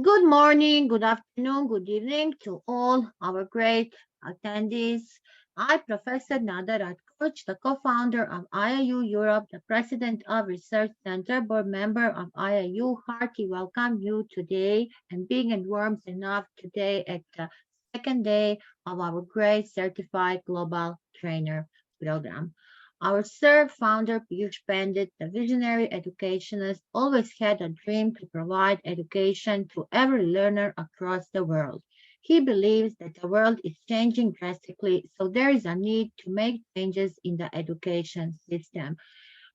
Good morning, good afternoon, good evening to all our great attendees. I'm Professor Nader Atkoch, the co-founder of IIU Europe, the president of Research Center, board member of IIU. Hearty welcome you today and big and warm enough today at the second day of our great certified global trainer program. Our sir founder, Piyush Pandit, the visionary educationist, always had a dream to provide education to every learner across the world. He believes that the world is changing drastically, so there is a need to make changes in the education system.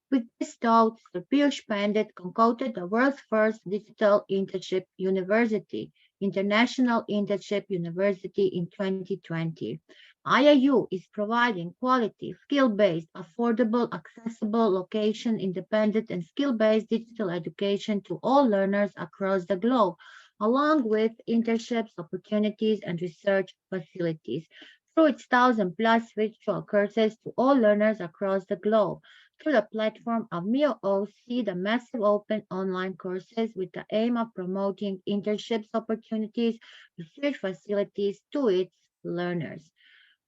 With this thought, Sir Piyush Pandit concocted the world's first digital internship university, International Internship University in 2020. IIU is providing quality, skill-based, affordable, accessible, location-independent, and skill-based digital education to all learners across the globe, along with internships, opportunities, and research facilities. Through its 1,000+ virtual courses to all learners across the globe, through the platform of MioOC, the massive open online courses with the aim of promoting internships opportunities, research facilities to its learners.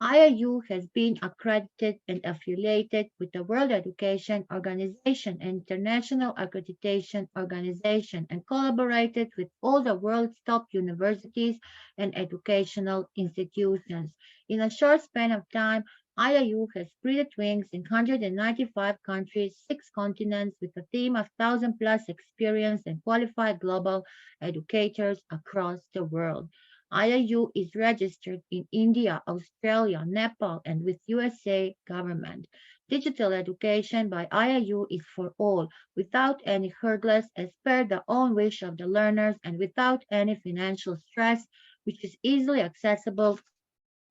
IIU has been accredited and affiliated with the World Education Organization and International Accreditation Organization and collaborated with all the world's top universities and educational institutions. In a short span of time, IIU has spread its wings in 195 countries, 6 continents, with a team of 1,000+ experienced and qualified global educators across the world. IIU is registered in India, Australia, Nepal, and with USA government. Digital education by IIU is for all, without any hurdles, as per the own wish of the learners and without any financial stress, which is easily accessible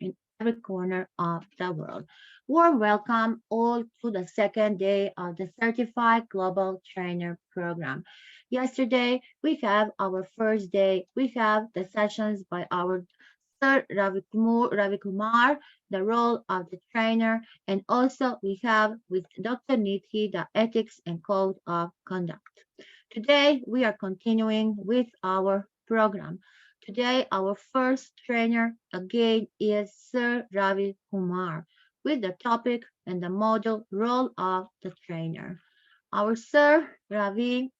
in every corner of the world. Warm welcome all to the second day of the Certified Global Trainer Program. Yesterday, we have our first day. We have the sessions by our Sir Ravi Kumar, the role of the trainer, and also we have with Dr. Nithi the ethics and code of conduct. Today, we are continuing with our program. Today, our first trainer again is Sir Ravi Kumar with the topic and the model role of the trainer. Our Sir Ravi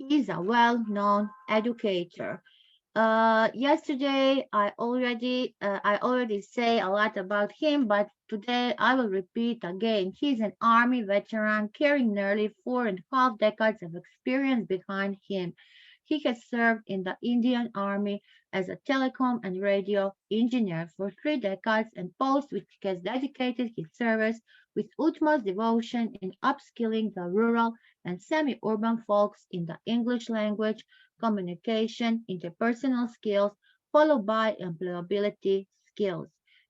is a well-known educator. Yesterday I already say a lot about him, but today I will repeat again. He's an army veteran carrying nearly 4.5 decades of experience behind him. He has served in the Indian Army as a telecom and radio engineer for 3 decades and post which has dedicated his service with utmost devotion in upskilling the rural and semi-urban folks in the English language, communication, interpersonal skills, followed by employability skills.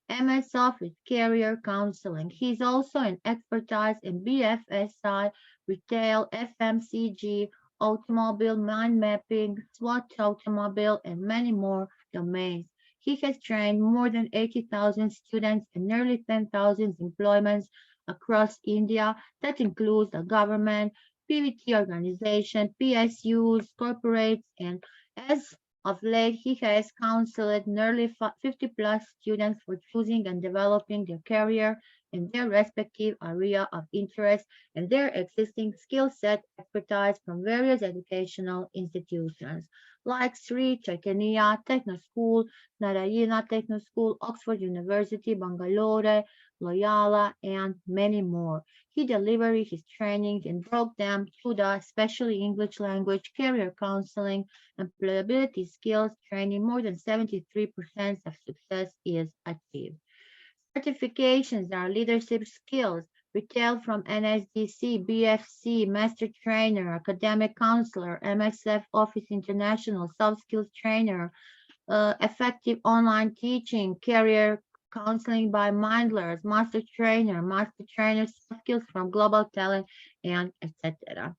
MS Office Career Counseling. He's also an expertise in BFSI, retail, FMCG, automobile, mind mapping, SWOT automobile, and many more domains. He has trained more than 80,000 students and nearly 10,000 employments across India. That includes the government, PVT organization, PSUs, corporates, and as of late, he has counseled nearly 50+ students for choosing and developing their career in their respective area of interest and their existing skill set expertise from various educational institutions like Sri Chaitanya Techno School, Narayana Techno School, Oxford University, Bangalore, Loyola, and many more. He delivered his trainings and broke them through the especially English language, career counseling, employability skills training. More than 73% of success is achieved. Certifications are leadership skills, retail from NSDC, BFC, master trainer, academic counselor, MSF Office International, soft skills trainer, effective online teaching, career counseling by Mindlers, master trainer, soft skills from global talent, and etc.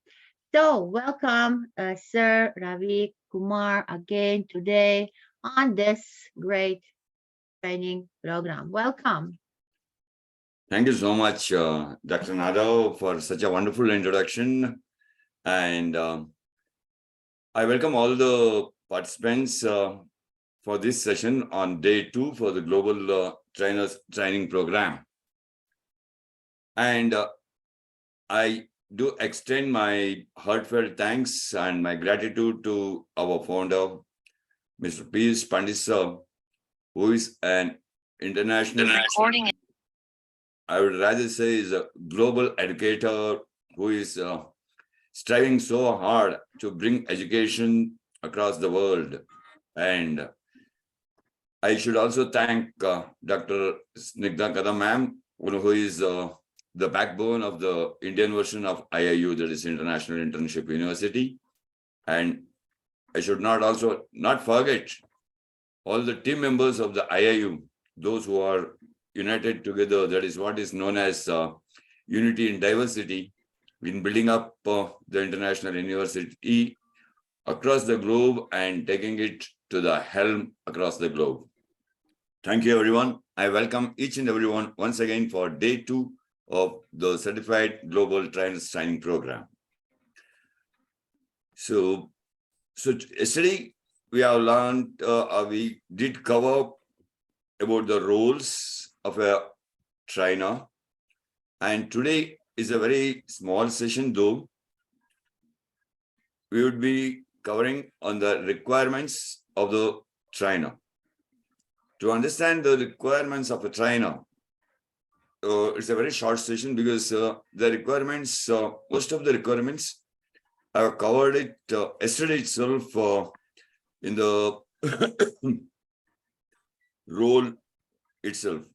So, welcome, Sir Ravi Kumar, again today on this great training program. Welcome. Thank you so much, Dr. Nadav, for such a wonderful introduction. And I welcome all the participants for this session on day 2 for the Global Trainers Training Program. And I do extend my heartfelt thanks and my gratitude to our founder, Mr. Piyush Pandit sir, who is an international, I would rather say is a global educator who is striving so hard to bring education across the world. And I should also thank Dr. Snigdha Kadam ma'am, who is the backbone of the Indian version of IIU, that is International Internship University. And I should not forget all the team members of the IIU, those who are united together, that is what is known as unity in diversity, in building up the international university across the globe and taking it to the helm across the globe. Thank you, everyone. I welcome each and everyone once again for day 2 of the Certified Global Trainers Training Program. So yesterday we have learned, we did cover about the roles of a trainer, and today is a very small session, though. We would be covering on the requirements of the trainer. To understand the requirements of a trainer, it's a very short session because the requirements, most of the requirements, I have covered it yesterday itself in the role itself.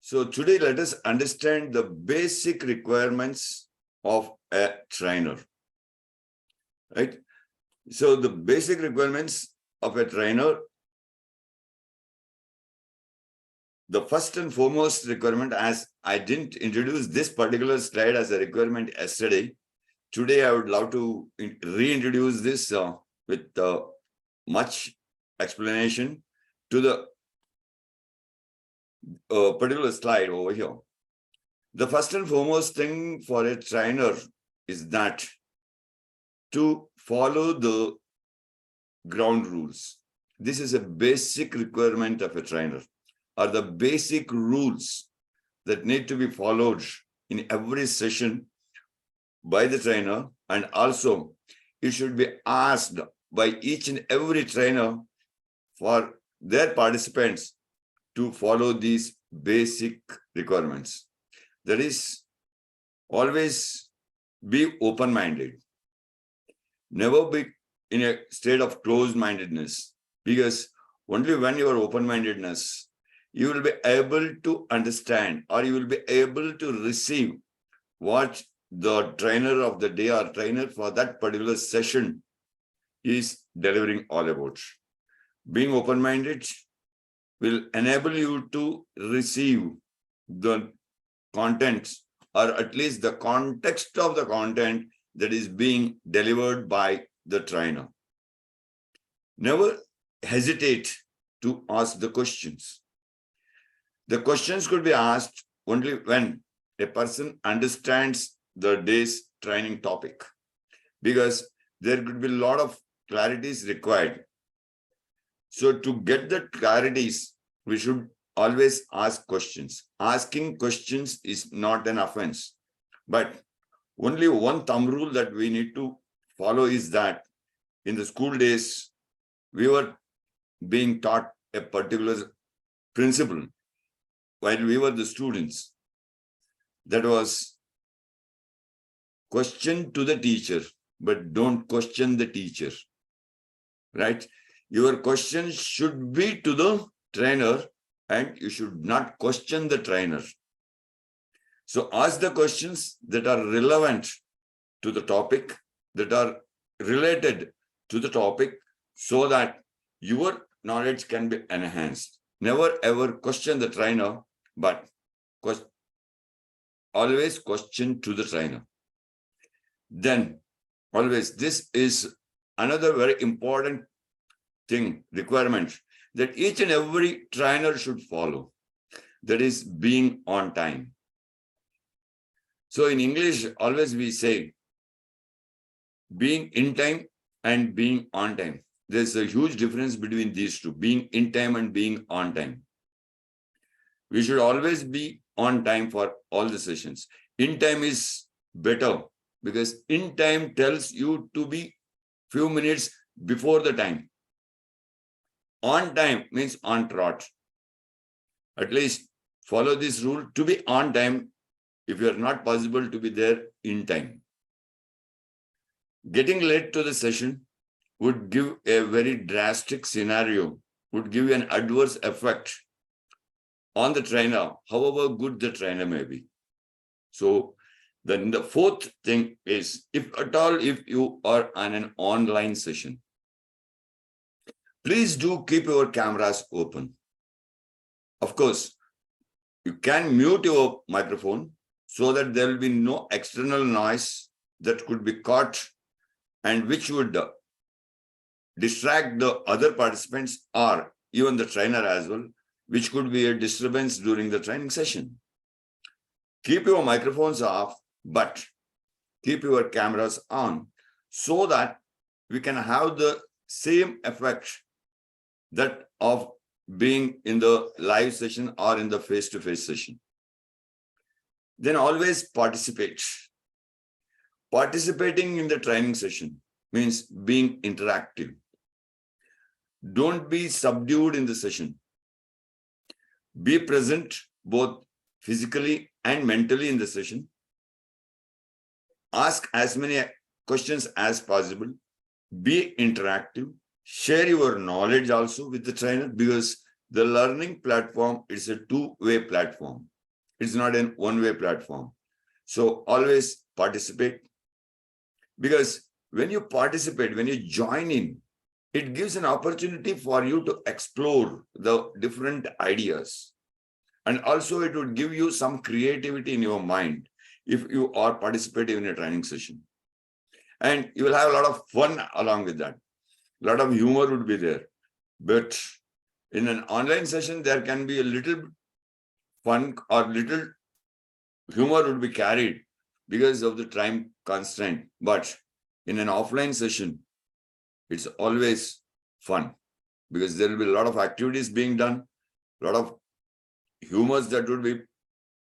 So today, let us understand the basic requirements of a trainer, right? So the basic requirements of a trainer, the first and foremost requirement, as I didn't introduce this particular slide as a requirement yesterday, today I would love to reintroduce this with much explanation to the particular slide over here. The first and foremost thing for a trainer is that to follow the ground rules. This is a basic requirement of a trainer, or the basic rules that need to be followed in every session by the trainer, and also it should be asked by each and every trainer for their participants to follow these basic requirements. That is, always be open-minded. Never be in a state of closed-mindedness, because only when you are open-mindedness, you will be able to understand, or you will be able to receive what the trainer of the day or trainer for that particular session is delivering all about. Being open-minded will enable you to receive the content, or at least the context of the content that is being delivered by the trainer. Never hesitate to ask the questions. The questions could be asked only when a person understands the day's training topic, because there could be a lot of clarities required. So to get the clarities, we should always ask questions. Asking questions is not an offense, but only one thumb rule that we need to follow is that in the school days, we were being taught a particular principle while we were the students. That was question to the teacher, but don't question the teacher, right? Your questions should be to the trainer, and you should not question the trainer. So ask the questions that are relevant to the topic, that are related to the topic, so that your knowledge can be enhanced. Never ever question the trainer, but always question to the trainer. Then always, this is another very important thing, requirement, that each and every trainer should follow. That is being on time. So in English, always we say being in time and being on time. there's a huge difference between these two, being in time and being on time. We should always be on time for all the sessions. In time is better because in time tells you to be few minutes before the time. On time means on trot. At least follow this rule to be on time if you are not possible to be there in time. Getting late to the session would give a very drastic scenario, would give you an adverse effect on the trainer, however good the trainer may be. So then the fourth thing is, if at all, if you are on an online session, please do keep your cameras open. Of course, you can mute your microphone so that there will be no external noise that could be caught and which would distract the other participants or even the trainer as well, which could be a disturbance during the training session. Keep your microphones off, but keep your cameras on so that we can have the same effect that of being in the live session or in the face-to-face session. Then always participate. Participating in the training session means being interactive. Don't be subdued in the session. Be present both physically and mentally in the session. Ask as many questions as possible. Be interactive. Share your knowledge also with the trainer because the learning platform is a two-way platform. It's not a one-way platform. So always participate. Because when you participate, when you join in, it gives an opportunity for you to explore the different ideas. And also it would give you some creativity in your mind if you are participating in a training session. And you will have a lot of fun along with that. A lot of humor would be there. But in an online session, there can be a little fun or little humor would be carried because of the time constraint. But in an offline session, it's always fun because there will be a lot of activities being done, a lot of humors that would be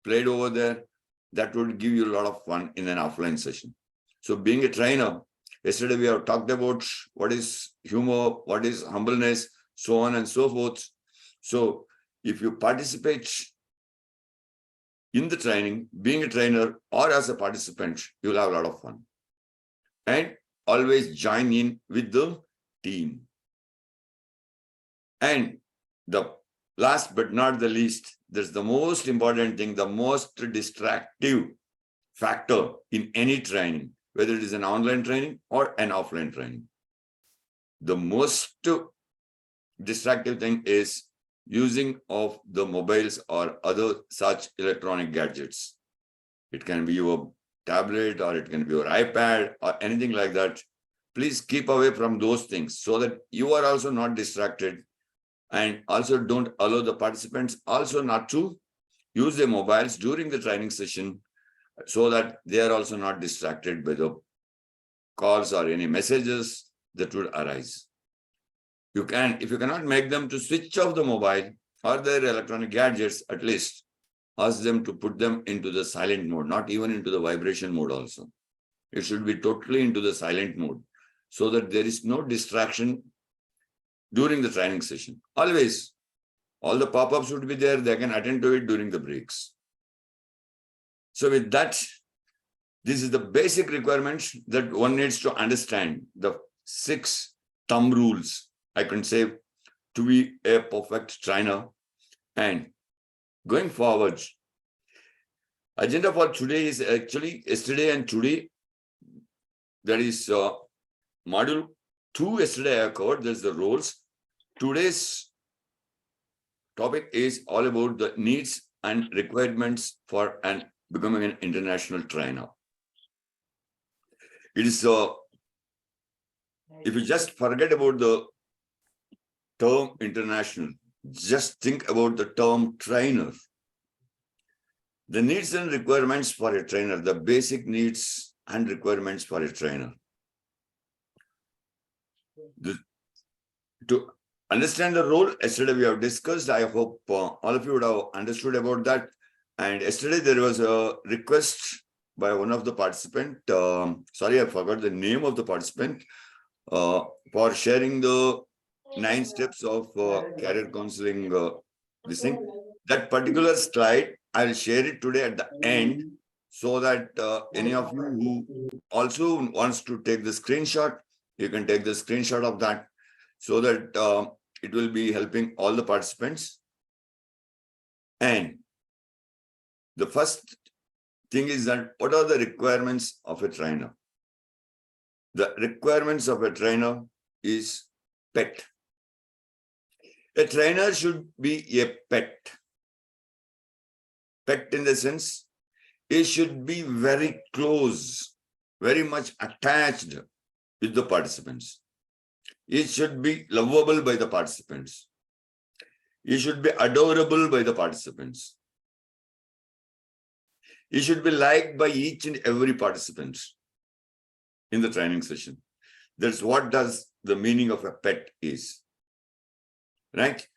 played over there that would give you a lot of fun in an offline session. So being a trainer, yesterday we have talked about what is humor, what is humbleness, so on and so forth. So if you participate in the training, being a trainer or as a participant, you'll have a lot of fun. And always join in with the team. And the last but not the least, there's the most important thing, the most distractive factor in any training, whether it is an online training or an offline training. The most distractive thing is using of the mobiles or other such electronic gadgets. It can be your tablet or it can be your iPad or anything like that. Please keep away from those things so that you are also not distracted, and also don't allow the participants also not to use their mobiles during the training session so that they are also not distracted by the calls or any messages that would arise. You can, if you cannot make them to switch off the mobile or their electronic gadgets, at least ask them to put them into the silent mode, not even into the vibration mode also. It should be totally into the silent mode so that there is no distraction during the training session. Always, all the pop-ups would be there. They can attend to it during the breaks. So with that, this is the basic requirements that one needs to understand. The 6 thumb rules, I can say, to be a perfect trainer. And going forward, agenda for today is actually yesterday and today. That is module 2 yesterday I covered. There's the roles. Today's topic is all about the needs and requirements for becoming an international trainer. It is if you just forget about the term international, just think about the term trainer. The needs and requirements for a trainer, the basic needs and requirements for a trainer. to understand the role, yesterday we have discussed. I hope all of you would have understood about that. And yesterday there was a request by one of the participant. Sorry, I forgot the name of the participant for sharing the 9 steps of career counseling. This thing, that particular slide, I'll share it today at the end, so that any of you who also wants to take the screenshot, you can take the screenshot of that, so that it will be helping all the participants. And the first thing is that what are the requirements of a trainer? The requirements of a trainer is PET. A trainer should be a pet. Pet in the sense, it should be very close, very much attached with the participants. It should be lovable by the participants. It should be adorable by the participants. It should be liked by each and every participant in the training session. That's what does the meaning of a pet is. Right?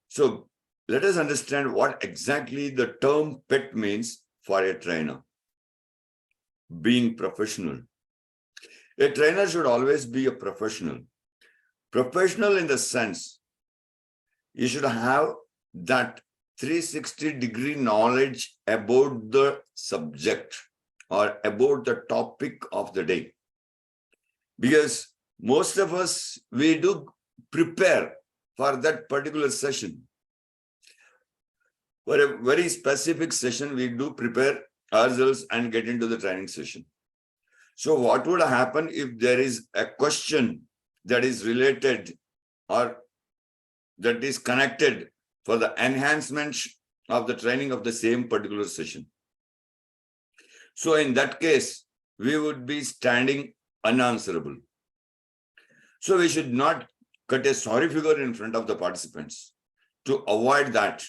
So let us understand what exactly the term pet means for a trainer. Being professional. A trainer should always be a professional. Professional in the sense, you should have that 360-degree knowledge about the subject or about the topic of the day. Because most of us, we do prepare for that particular session. For a very specific session, we do prepare ourselves and get into the training session. So what would happen if there is a question that is related or that is connected for the enhancement of the training of the same particular session? So in that case, we would be standing unanswerable. So we should not cut a sorry figure in front of the participants. To avoid that,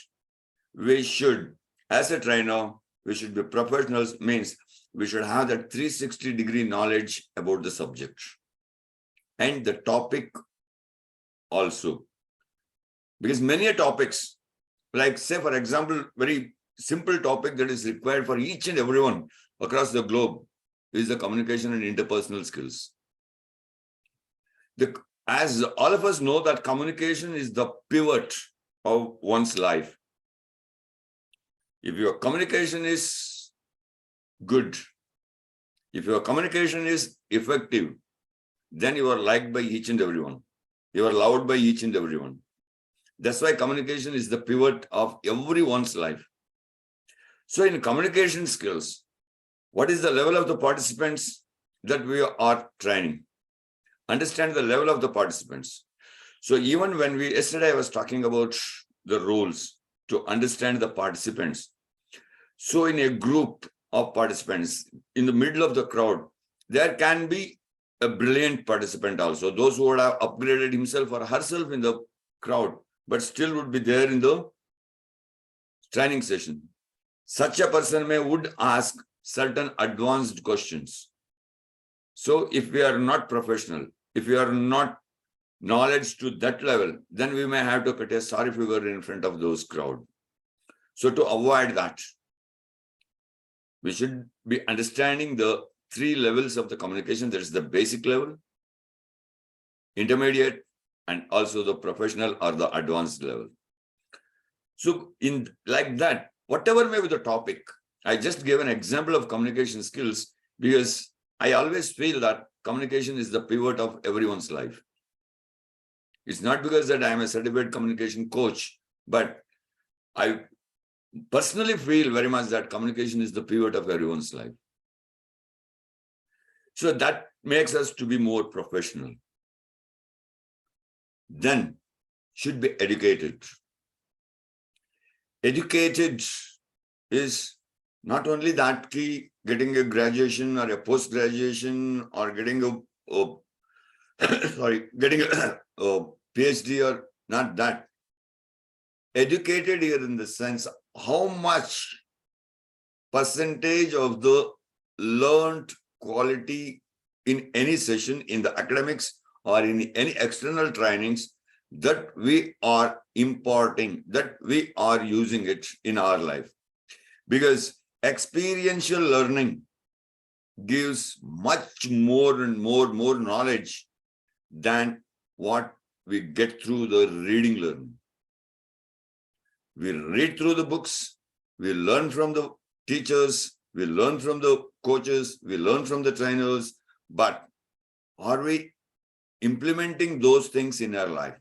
we should, as a trainer, we should be professionals, means we should have that 360-degree knowledge about the subject and the topic also. Because many topics, like say for example, very simple topic that is required for each and everyone across the globe is the communication and interpersonal skills. As all of us know that communication is the pivot of one's life. If your communication is good, if your communication is effective, then you are liked by each and everyone. You are loved by each and everyone. That's why communication is the pivot of everyone's life. So in communication skills, what is the level of the participants that we are training? Understand the level of the participants. So even when yesterday I was talking about the roles to understand the participants. So in a group of participants, in the middle of the crowd, there can be a brilliant participant also. Those who would have upgraded himself or herself in the crowd, but still would be there in the training session. Such a person would ask certain advanced questions. So if we are not professional, if we are not knowledge to that level, then we may have to put a sorry figure in front of those crowd. So to avoid that, we should be understanding the 3 levels of the communication. There is the basic level, intermediate, and also the professional or the advanced level. So in like that, whatever may be the topic, I just gave an example of communication skills because I always feel that communication is the pivot of everyone's life. It's not because that I am a certified communication coach, but I personally feel very much that communication is the pivot of everyone's life. So that makes us to be more professional. Then should be educated. Educated is not only that key, getting a graduation or a post-graduation or getting getting a PhD or not that. Educated here in the sense, how much percentage of the learned quality in any session in the academics or in any external trainings that we are importing, that we are using it in our life. Because experiential learning gives much more and more knowledge than what we get through the reading learning. We read through the books, we learn from the teachers, we learn from the coaches, we learn from the trainers, but are we implementing those things in our life?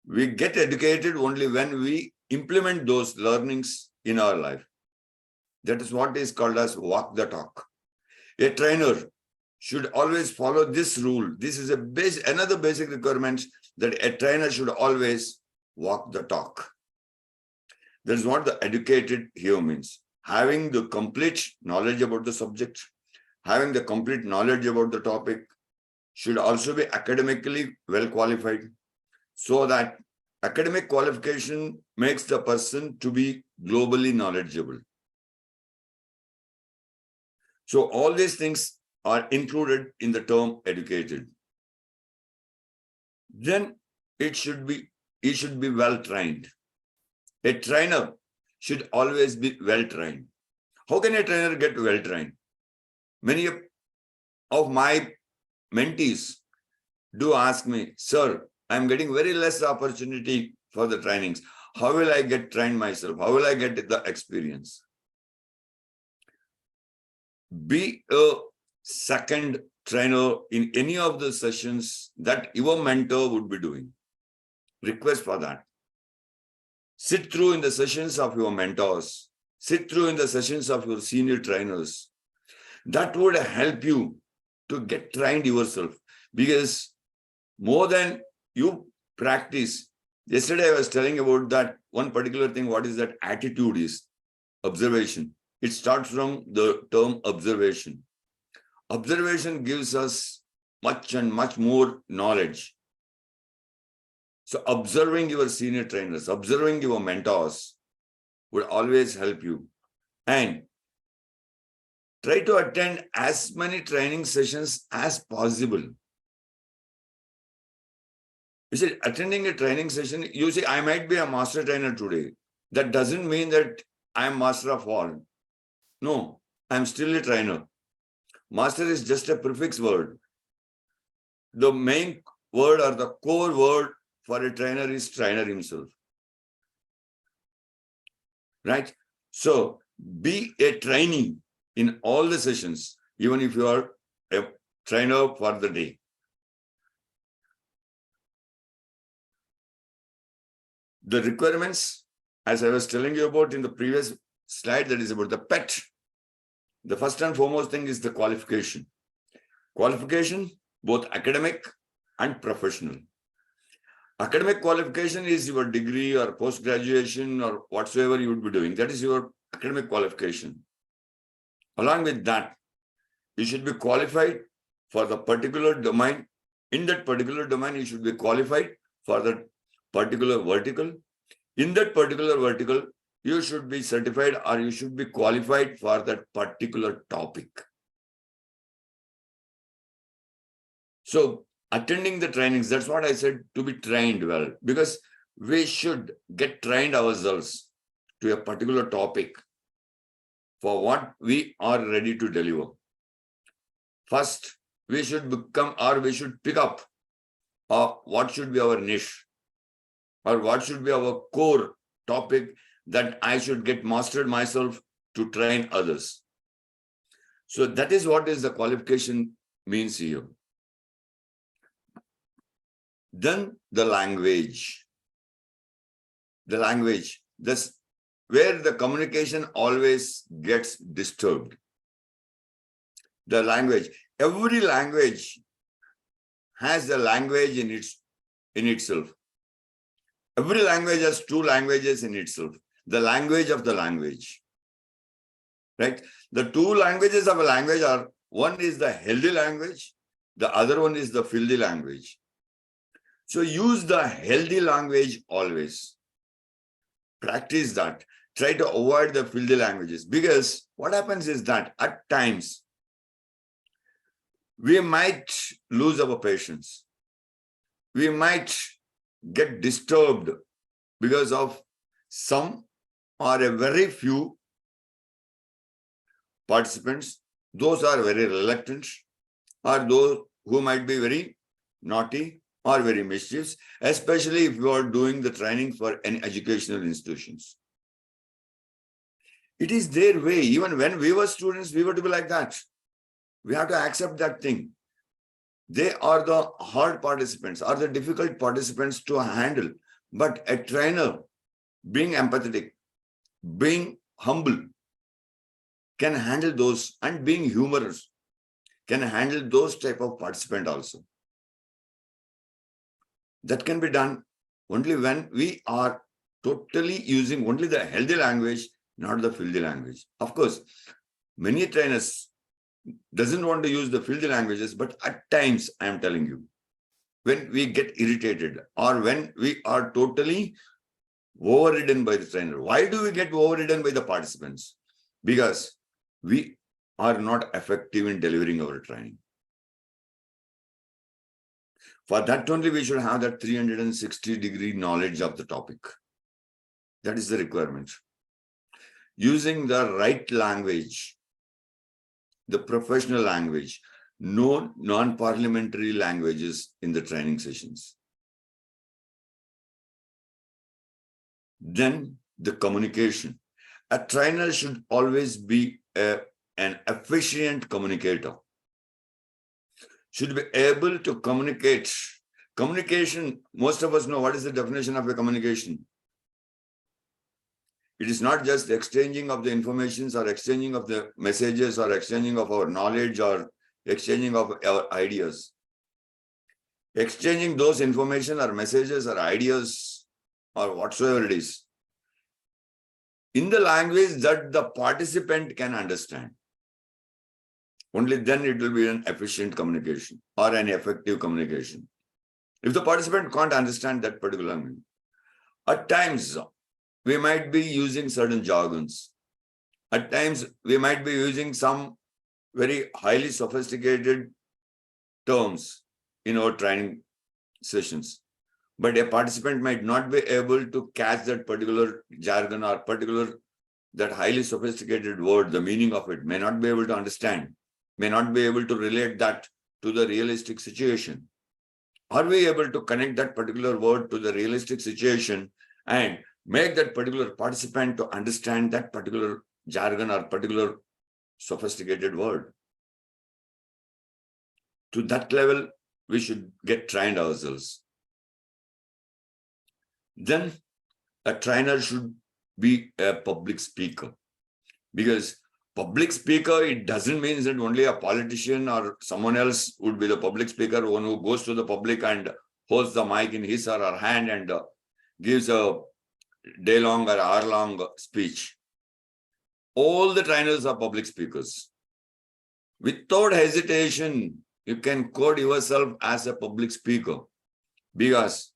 We get educated only when we implement those learnings in our life. That is what is called as walk the talk. A trainer should always follow this rule. This is another basic requirement, that a trainer should always walk the talk. That is what the educated here means. Having the complete knowledge about the subject, having the complete knowledge about the topic, should also be academically well qualified, so that academic qualification makes the person to be globally knowledgeable. So all these things are included in the term educated. Then it should be well trained. A trainer should always be well trained. How can a trainer get well trained? Many of my mentees do ask me, sir, I'm getting very less opportunity for the trainings. How will I get trained myself? How will I get the experience? Be a second trainer in any of the sessions that your mentor would be doing. Request for that. Sit through in the sessions of your mentors. Sit through in the sessions of your senior trainers. That would help you to get trained yourself, because more than you practice. Yesterday I was telling about that one particular thing. What is that? Attitude is observation. It starts from the term observation. Observation gives us much and much more knowledge. So observing your senior trainers, observing your mentors would always help you. And try to attend as many training sessions as possible. You see, attending a training session, you see, I might be a master trainer today. That doesn't mean that I'm master of all. No, I'm still a trainer. Master is just a prefix word. The main word or the core word for a trainer is trainer himself. Right? So be a trainee in all the sessions, even if you are a trainer for the day. The requirements, as I was telling you about in the previous slide, that is about the PET. The first and foremost thing is the qualification. Qualification, both academic and professional. Academic qualification is your degree or post-graduation or whatsoever you would be doing. That is your academic qualification. Along with that, you should be qualified for the particular domain. In that particular domain, you should be qualified for the particular vertical. In that particular vertical, you should be certified or you should be qualified for that particular topic. So attending the trainings, that's what I said, to be trained well, because we should get trained ourselves to a particular topic for what we are ready to deliver. First, we should become, or we should pick up what should be our niche, or what should be our core topic that I should get mastered myself to train others. So that is what is the qualification means here. Then the language. The language, that's where the communication always gets disturbed. The language, every language has a language in itself. Every language has two languages in itself. The language of the language, right? The two languages of a language are, one is the healthy language, the other one is the filthy language. So use the healthy language always. Practice that. Try to avoid the filthy languages, because what happens is that at times we might lose our patience. we might get disturbed because of some or a very few participants. Those are very reluctant, or those who might be very naughty or very mischievous, especially if you are doing the training for any educational institutions. It is their way. Even when we were students, we were to be like that. We have to accept that thing. They are the hard participants, are the difficult participants to handle. But a trainer, being empathetic, being humble, can handle those, and being humorous, can handle those type of participant also. That can be done only when we are totally using only the healthy language, not the filthy language. Of course, many trainers doesn't want to use the filthy languages, but at times, I am telling you, when we get irritated or when we are totally overridden by the trainer. Why do we get overridden by the participants? Because we are not effective in delivering our training. For that only, we should have that 360-degree knowledge of the topic. That is the requirement. Using the right language, the professional language, no non-parliamentary languages in the training sessions. Then the communication. A trainer should always be an efficient communicator. Should be able to communicate. Communication, most of us know what is the definition of a communication. It is not just the exchanging of the informations or exchanging of the messages or exchanging of our knowledge or exchanging of our ideas. Exchanging those information or messages or ideas or whatsoever it is, in the language that the participant can understand. Only then it will be an efficient communication or an effective communication. If the participant can't understand that particular language, at times we might be using certain jargons. At times we might be using some very highly sophisticated terms in our training sessions. But a participant might not be able to catch that particular jargon or that highly sophisticated word, the meaning of it, may not be able to understand, may not be able to relate that to the realistic situation. Are we able to connect that particular word to the realistic situation and make that particular participant to understand that particular jargon or particular sophisticated word? To that level, we should get trained ourselves. Then a trainer should be a public speaker, because public speaker, it doesn't mean that only a politician or someone else would be the public speaker, one who goes to the public and holds the mic in his or her hand and gives a day-long or hour-long speech. All the trainers are public speakers. Without hesitation, you can code yourself as a public speaker, because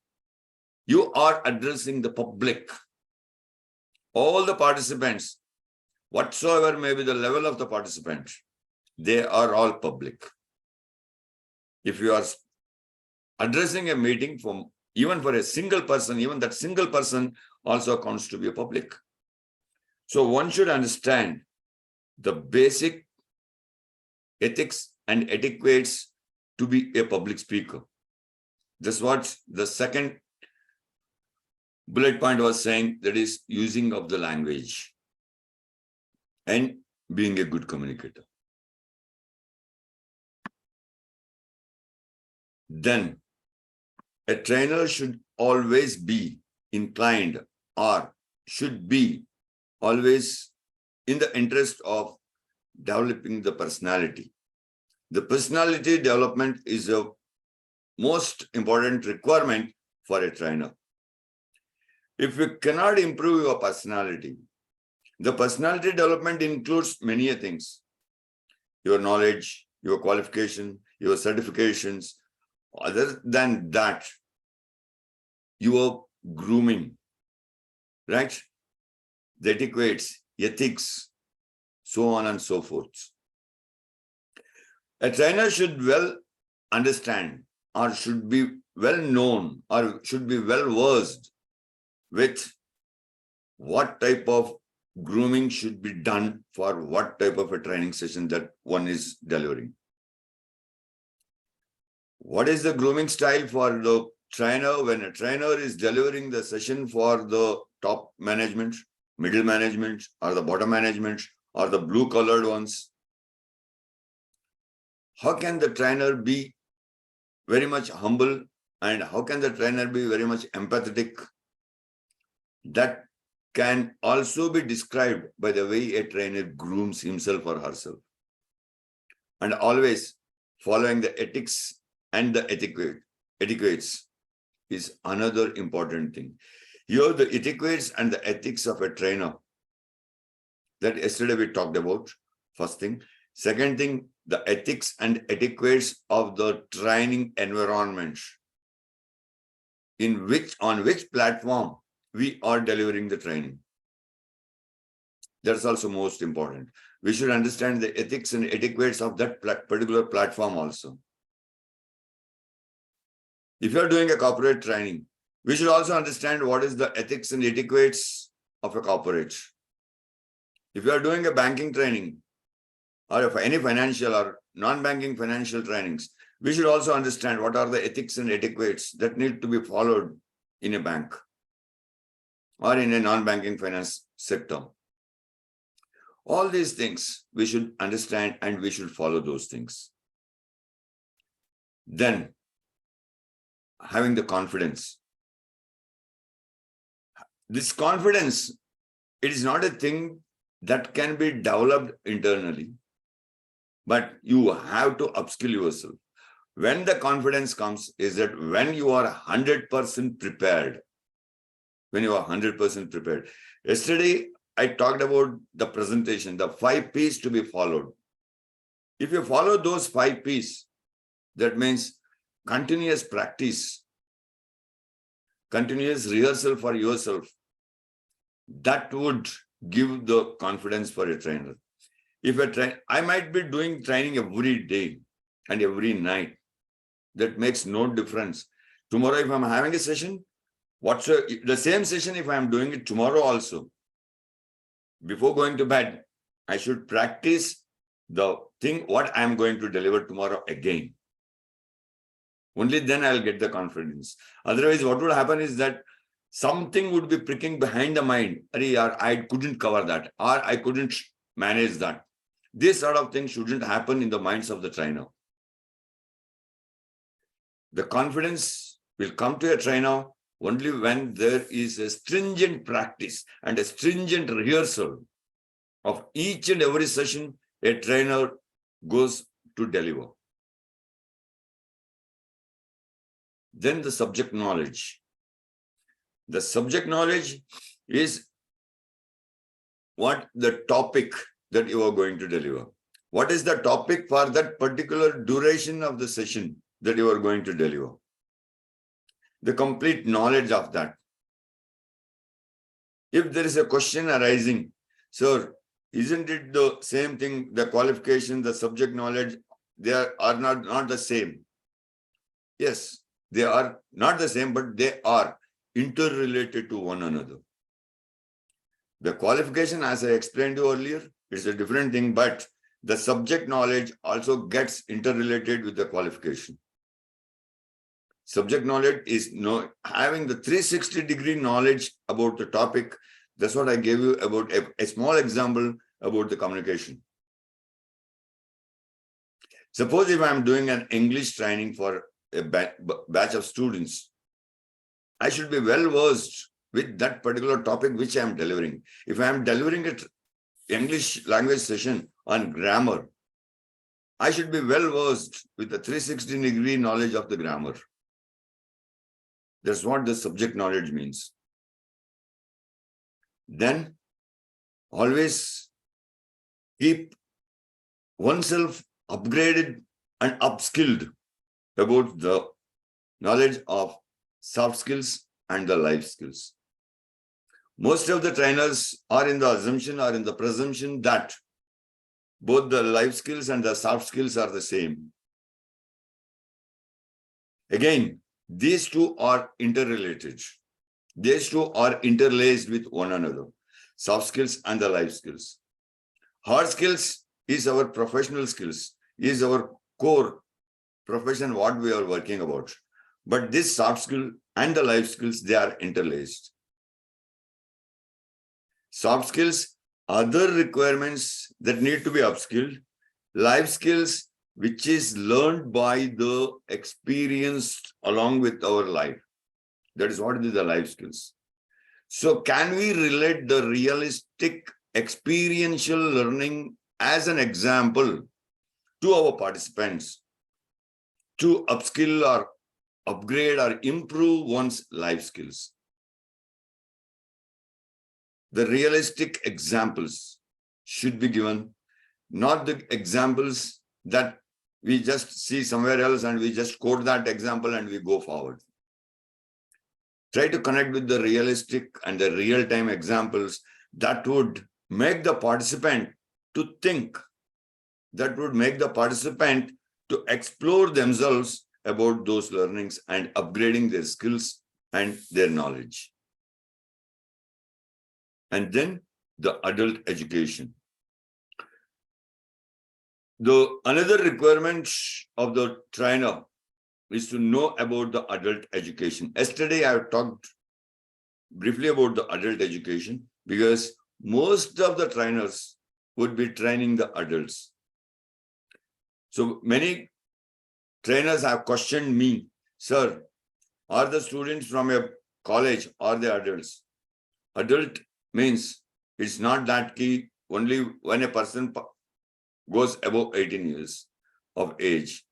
you are addressing the public. All the participants, whatsoever may be the level of the participant, they are all public. If you are addressing a meeting even for a single person, even that single person also counts to be a public. So one should understand the basic ethics and etiquettes to be a public speaker. That's what the second bullet point was saying, that is using of the language and being a good communicator. Then a trainer should always be inclined or should be always in the interest of developing the personality. The personality development is a most important requirement for a trainer. If you cannot improve your personality, the personality development includes many things. Your knowledge, your qualification, your certifications. Other than that, your grooming, right? The etiquettes, ethics, so on and so forth. A trainer should well understand or should be well known or should be well versed with what type of grooming should be done for what type of a training session that one is delivering. What is the grooming style for the trainer when a trainer is delivering the session for the top management, middle management, or the bottom management, or the blue-collared ones? How can the trainer be very much humble, and how can the trainer be very much empathetic? That can also be described by the way a trainer grooms himself or herself. And always following the ethics and the etiquettes is another important thing. Here, the etiquettes and the ethics of a trainer that yesterday we talked about, first thing. Second thing, the ethics and etiquettes of the training environment, on which platform we are delivering the training. That's also most important. We should understand the ethics and etiquettes of that particular platform also. If you are doing a corporate training, we should also understand what is the ethics and etiquettes of a corporate. If you are doing a banking training or any financial or non-banking financial trainings, we should also understand what are the ethics and etiquettes that need to be followed in a bank or in a non-banking finance sector. All these things we should understand and we should follow those things. Then, having the confidence. This confidence, it is not a thing that can be developed internally, but you have to upskill yourself. When the confidence comes is that when you are 100% prepared. When you are 100% prepared. Yesterday, I talked about the presentation, the 5 P's to be followed. If you follow those 5 P's, that means continuous practice, continuous rehearsal for yourself. That would give the confidence for a trainer. If I might be doing training every day and every night. That makes no difference. Tomorrow, if I'm having a session, the same session, if I'm doing it tomorrow also, before going to bed, I should practice the thing, what I'm going to deliver tomorrow again. Only then I'll get the confidence. Otherwise, what would happen is that something would be pricking behind the mind. I couldn't cover that, or I couldn't manage that. This sort of thing shouldn't happen in the minds of the trainer. The confidence will come to a trainer only when there is a stringent practice and a stringent rehearsal of each and every session a trainer goes to deliver. Then the subject knowledge. The subject knowledge is what the topic that you are going to deliver. What is the topic for that particular duration of the session that you are going to deliver? The complete knowledge of that. If there is a question arising, sir, isn't it the same thing, the qualification, the subject knowledge, they are not the same? Yes, they are not the same, but they are interrelated to one another. The qualification, as I explained to you earlier, is a different thing, but the subject knowledge also gets interrelated with the qualification. Subject knowledge is having the 360-degree knowledge about the topic. That's what I gave you about a small example about the communication. Suppose if I'm doing an English training for a batch of students, I should be well versed with that particular topic which I am delivering. If I am delivering an English language session on grammar, I should be well versed with the 360-degree knowledge of the grammar. That's what the subject knowledge means. Then always keep oneself upgraded and upskilled about the knowledge of soft skills and the life skills. Most of the trainers are in the assumption or in the presumption that both the life skills and the soft skills are the same. Again, these two are interrelated. These two are interlaced with one another, soft skills and the life skills. Hard skills is our professional skills, is our core profession, what we are working about. But this soft skill and the life skills, they are interlaced. Soft skills, other requirements that need to be upskilled. Life skills, which is learned by the experience along with our life. That is what is the life skills. So can we relate the realistic experiential learning as an example to our participants to upskill or upgrade or improve one's life skills? The realistic examples should be given, not the examples that we just see somewhere else and we just quote that example and we go forward. Try to connect with the realistic and the real-time examples that would make the participant to think, that would make the participant to explore themselves about those learnings and upgrading their skills and their knowledge. And then the adult education. The another requirement of the trainer is to know about the adult education. Yesterday, I talked briefly about the adult education because most of the trainers would be training the adults. So many trainers have questioned me, sir, are the students from a college or the adults? Adult means it's not that key only when a person goes above 18 years of age.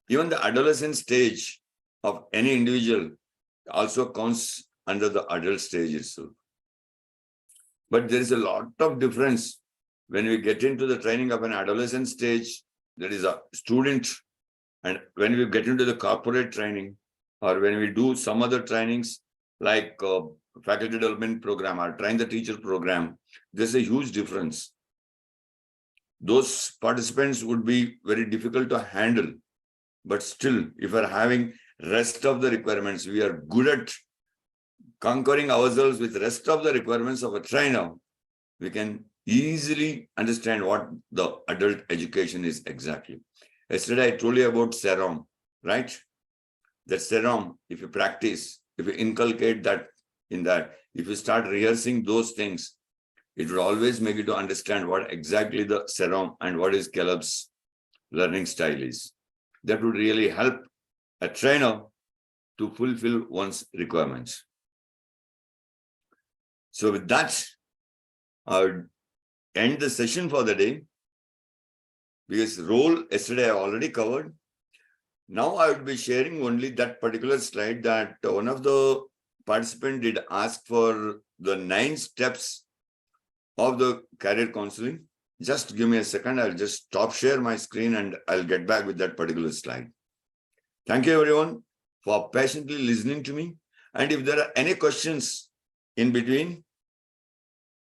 Even the adolescent stage of any individual also counts under the adult stage itself. But there is a lot of difference when we get into the training of an adolescent stage, that is a student, and when we get into the corporate training, or when we do some other trainings like faculty development program or train the teacher program, there's a huge difference. Those participants would be very difficult to handle. But still, if we're having rest of the requirements, we are good at conquering ourselves with rest of the requirements of a trainer, we can easily understand what the adult education is exactly. Yesterday, I told you about SEROM, right? That SEROM, if you practice, if you inculcate that in that, if you start rehearsing those things, it will always make you to understand what exactly the SEROM and what is Caleb's learning style is. That would really help a trainer to fulfill one's requirements. So with that, I would end the session for the day, because role yesterday I already covered. Now I would be sharing only that particular slide that one of the participants did ask for the 9 steps of the career counseling. Just give me a second. I'll just stop share my screen and I'll get back with that particular slide. Thank you everyone for patiently listening to me. And if there are any questions in between,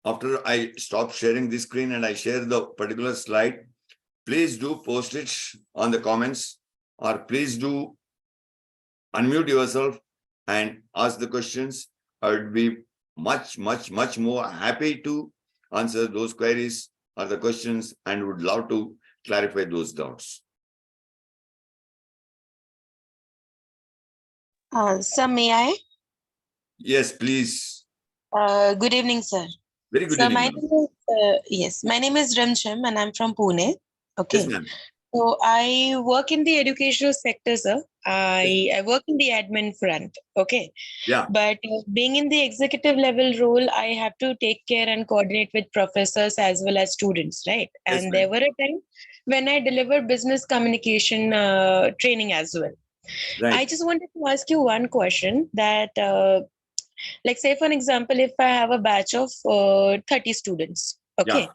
after I stop sharing this screen and I share the particular slide, please do post it on the comments, or please do unmute yourself and ask the questions. I would be much more happy to answer those queries or the questions and would love to clarify those doubts. Sir, may I? Yes, please. Good evening, sir. Very good Sir, evening. my name is, my name is Rimchim and I'm from Pune. Okay. Yes, ma'am. So I work in the educational sector, sir. I work in the admin front. Okay. Yeah. But being in the executive level role, I have to take care and coordinate with professors as well as students, right? Yes, And ma'am. there were a time when I delivered business communication training as well. Right. I just wanted to ask you one question that, like say for an example, if I have a batch of 30 students, okay,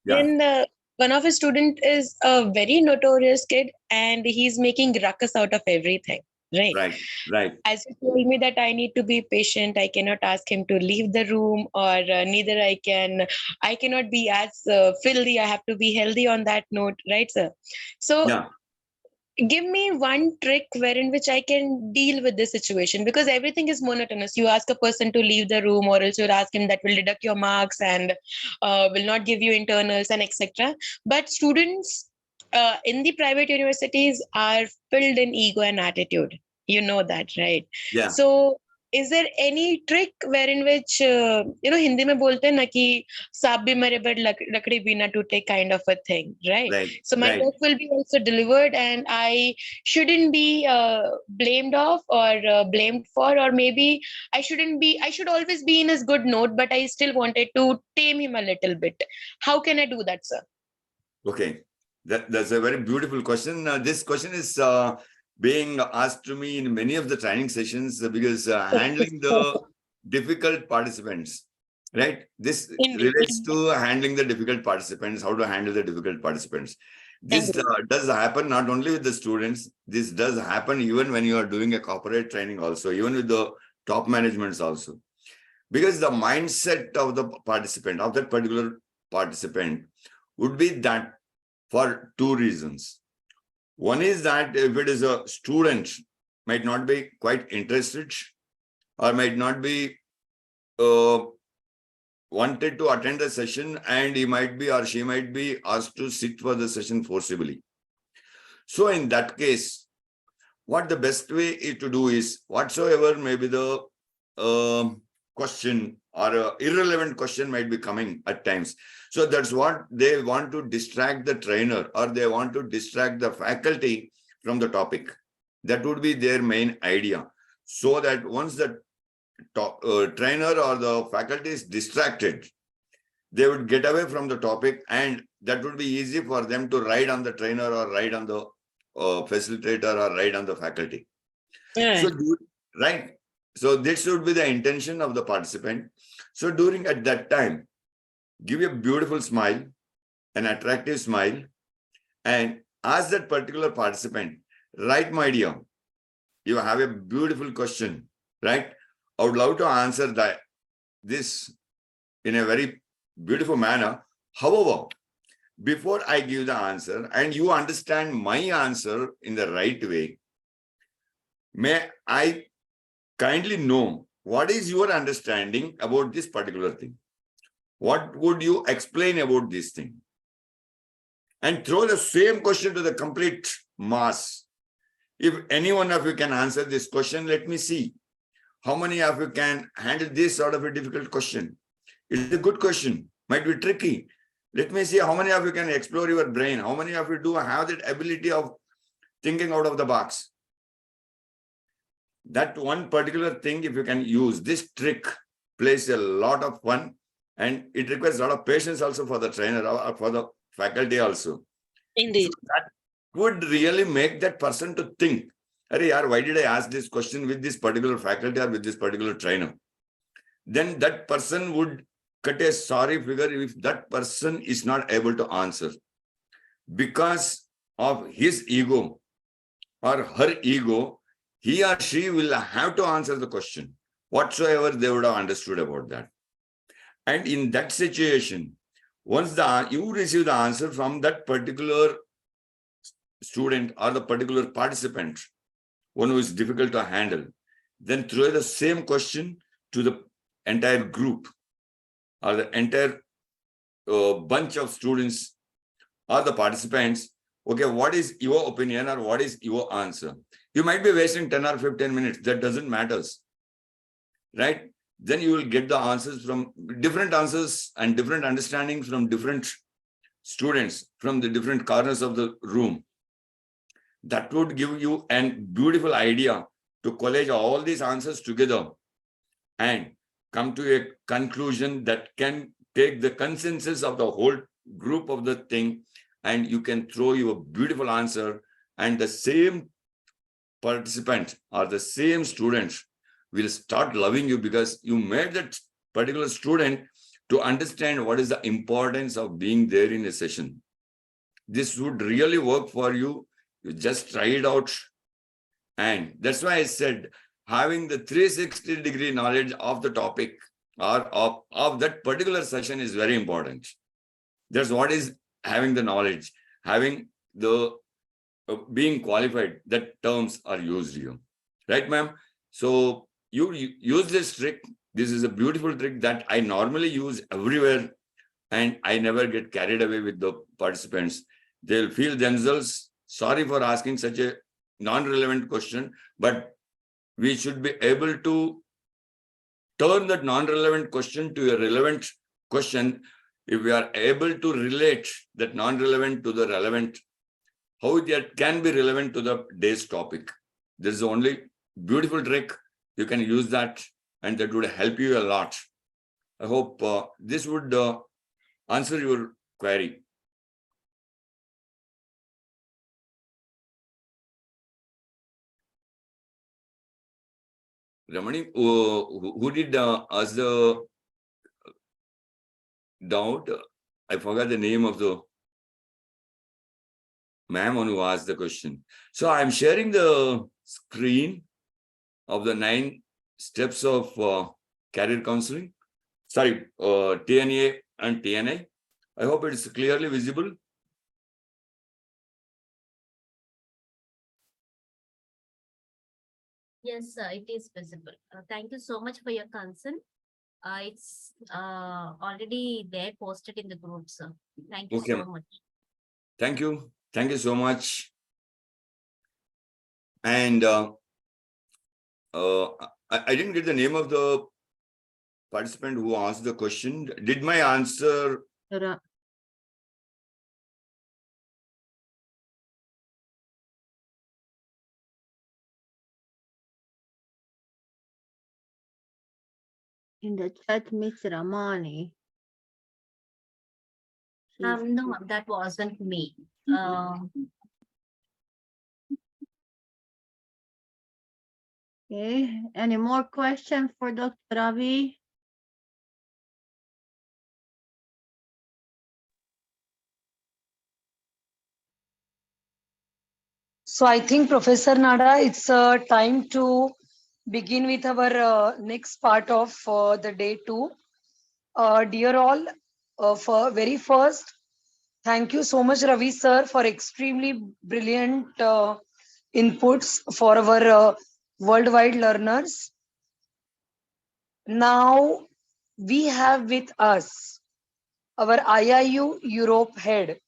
Yeah. then one of his student is a very notorious kid and he's making ruckus out of everything, right? Right. As you told me that I need to be patient, I cannot ask him to leave the room, or neither I cannot be as filthy. I have to be healthy on that note, right, sir? So Yeah. give me one trick wherein which I can deal with this situation, because everything is monotonous. You ask a person to leave the room, or else you'll ask him that will deduct your marks and will not give you internals and etc. But students in the private universities are filled in ego and attitude. You know that, right? Yeah. So is there any trick wherein which Hindi में बोलते हैं ना कि सांप भी मरे but लकड़ी भी ना टूटे kind of a thing, right? Right. So my Right. work will be also delivered, and I shouldn't be blamed off or blamed for, or maybe I should always be in his good note, but I still wanted to tame him a little bit. How can I do that, sir? Okay. That's a very beautiful question. This question is being asked to me in many of the training sessions because handling the difficult participants, right? This Indeed. relates to handling the difficult participants, how to handle the difficult participants. This Indeed. does happen not only with the students, this does happen even when you are doing a corporate training also, even with the top managements also. Because the mindset of the participant, of that particular participant, would be that for two reasons. One is that if it is a student, might not be quite interested or might not be wanted to attend the session, and he might be or she might be asked to sit for the session forcibly. So in that case, what the best way is to do is whatsoever may be the question or a irrelevant question might be coming at times. So that's what they want to distract the trainer, or they want to distract the faculty from the topic. That would be their main idea. So that once the trainer or the faculty is distracted, they would get away from the topic, and that would be easy for them to ride on the trainer or ride on the facilitator or ride on the faculty. Yeah. So, right. So this should be the intention of the participant. So during at that time, give a beautiful smile, an attractive smile, and ask that particular participant, right, my dear, you have a beautiful question, right? I would love to answer this in a very beautiful manner. However, before I give the answer and you understand my answer in the right way, may I kindly know what is your understanding about this particular thing? What would you explain about this thing? And throw the same question to the complete mass. If any one of you can answer this question, let me see. How many of you can handle this sort of a difficult question? It's a good question, might be tricky. Let me see how many of you can explore your brain. How many of you do have that ability of thinking out of the box? That one particular thing, if you can use this trick, plays a lot of fun, and it requires a lot of patience also for the trainer or for the faculty also. Indeed. So that would really make that person to think, why did I ask this question with this particular faculty or with this particular trainer? Then that person would cut a sorry figure if that person is not able to answer. Because of his ego or her ego, he or she will have to answer the question, whatsoever they would have understood about that. And in that situation, once you receive the answer from that particular student or the particular participant, one who is difficult to handle, then throw the same question to the entire group or the entire bunch of students or the participants. Okay, what is your opinion or what is your answer? You might be wasting 10 or 15 minutes. That doesn't matter, right? Then you will get the answers from different answers and different understandings from different students from the different corners of the room. That would give you a beautiful idea to collage all these answers together and come to a conclusion that can take the consensus of the whole group of the thing, and you can throw your beautiful answer, and the same participant or the same students will start loving you because you made that particular student to understand what is the importance of being there in a session. This would really work for you. You just try it out. And that's why I said having the 360-degree knowledge of the topic or of that particular session is very important. That's what is having the knowledge, having the being qualified, that terms are used here. Right, ma'am? So you use this trick. This is a beautiful trick that I normally use everywhere, and I never get carried away with the participants. They'll feel themselves sorry for asking such a non-relevant question, but we should be able to turn that non-relevant question to a relevant question if we are able to relate that non-relevant to the relevant, how that can be relevant to the day's topic. This is the only beautiful trick. You can use that, and that would help you a lot. I hope this would answer your query. Ramani, who did ask the doubt? I forgot the name of the ma'am who asked the question. So I'm sharing the screen of the 9 steps of career counseling. Sorry, TNA and TNI. I hope it's clearly visible. Yes, it is visible. Thank you so much for your concern. It's already there posted in the group, sir. Thank you Okay, so ma'am. much. Thank you. Thank you so much. And I didn't get the name of the participant who asked the question. Did my answer? Ra- In the chat, Miss Ramani. She's- No, that wasn't me. Okay, any more questions for Dr. Ravi? So I think, Professor Nada, it's time to begin with our next part of the day 2. Dear all, for very first, thank you so much, Ravi sir, for extremely brilliant inputs for our worldwide learners. Now we have with us our IIU Europe head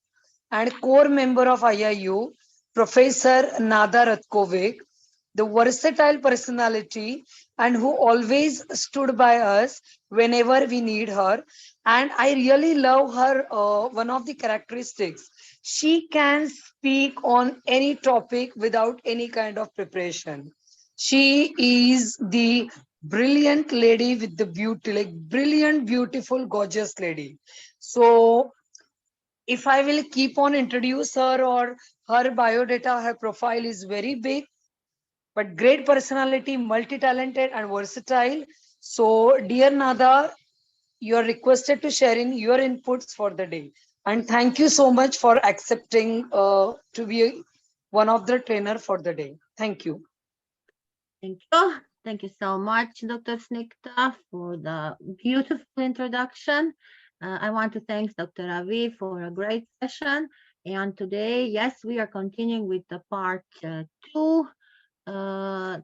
and core member of IIU, Professor Nada Ratkovic, the versatile personality and who always stood by us whenever we need her. And I really love her, one of the characteristics. She can speak on any topic without any kind of preparation. She is the brilliant lady with the beauty, like brilliant, beautiful, gorgeous lady. So if I will keep on introduce her or her biodata, her profile is very big, but great personality, multi-talented and versatile. So dear Nada, you are requested to share in your inputs for the day. And thank you so much for accepting to be one of the trainer for the day. Thank you. Thank you. Thank you so much, Dr. Snikta, for the beautiful introduction. I want to thank Dr. Ravi for a great session. And today, yes, we are continuing with the part 2.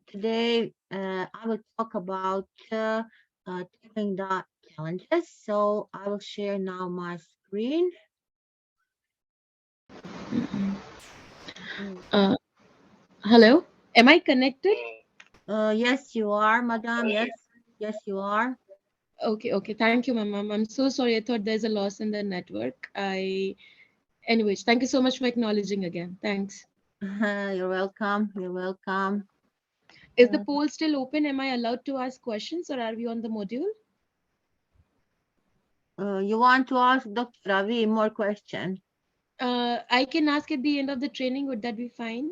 Today, I will talk about tackling the challenges. So I will share now my screen. Hello, am I connected? Yes, you are, madam. Yes, you are. Okay. Thank you, ma'am. I'm so sorry. I thought there's a loss in the network. Anyways, thank you so much for acknowledging again. Thanks. You're welcome. You're welcome. Is the poll still open? Am I allowed to ask questions or are we on the module? You want to ask Dr. Ravi more questions? I can ask at the end of the training. Would that be fine?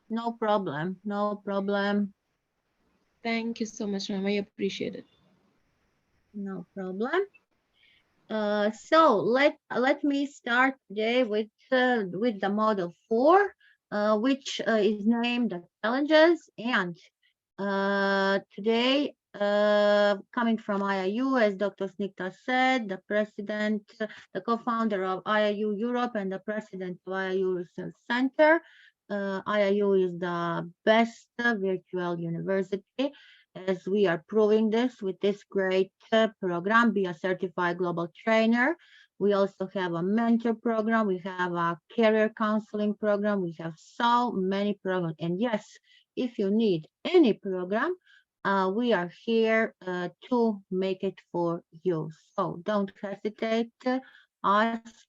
No problem. No problem. Thank you so much, ma'am. I appreciate it. No problem. So let me start today with the model 4, which is named the challenges. And today Coming from IIU, as Dr. Snikta said, the president, the co-founder of IIU Europe and the president of IIU Research Center. IIU is the best virtual university, as we are proving this with this great program, Be a Certified Global Trainer. We also have a mentor program. We have a career counseling program. We have so many programs. And yes, if you need any program, we are here to make it for you. So don't hesitate to ask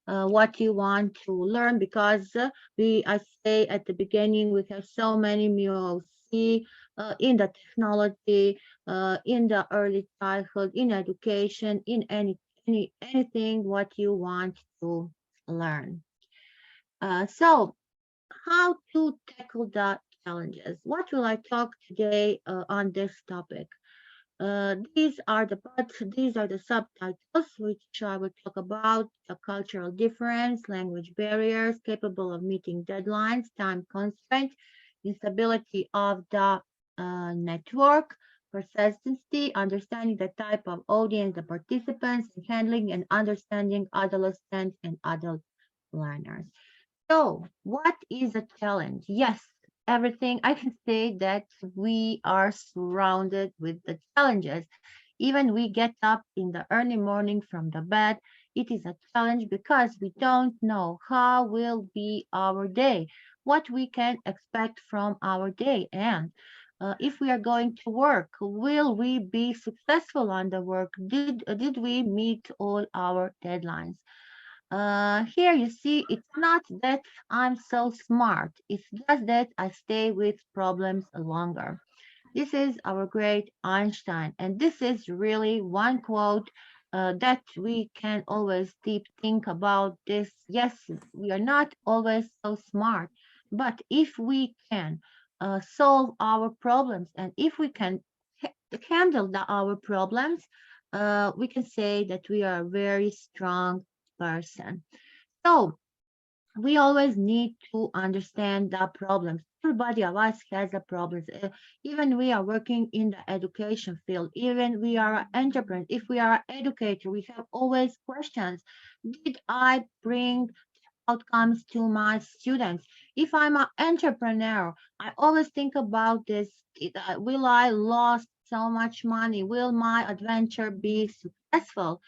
what you want to learn, because I say at the beginning, we have so many MUOC in the technology, in the early childhood, in education, in anything what you want to learn. So how to tackle the challenges. What will I talk today on this topic? These are the subtitles which I will talk about: the cultural difference, language barriers, capable of meeting deadlines, time constraint, instability of the network, persistency, understanding the type of audience, the participants, and handling and understanding adolescent and adult learners. So, what is a challenge? Yes, everything I can say that we are surrounded with the challenges. Even we get up in the early morning from the bed, it is a challenge because we don't know how will be our day, what we can expect from our day, and if we are going to work, will we be successful on the work? Did we meet all our deadlines? Here you see, it's not that I'm so smart. It's just that I stay with problems longer. This is our great Einstein. And this is really one quote that we can always deep think about this. Yes, we are not always so smart, but if we can solve our problems, and if we can handle our problems, we can say that we are a very strong person. So we always need to understand the problems. Everybody of us has a problem. Even we are working in the education field, even we are an entrepreneur, if we are an educator, we have always questions. Did I bring outcomes to my students? If I'm an entrepreneur, I always think about this. Will I lost so much money? Will my adventure be successful?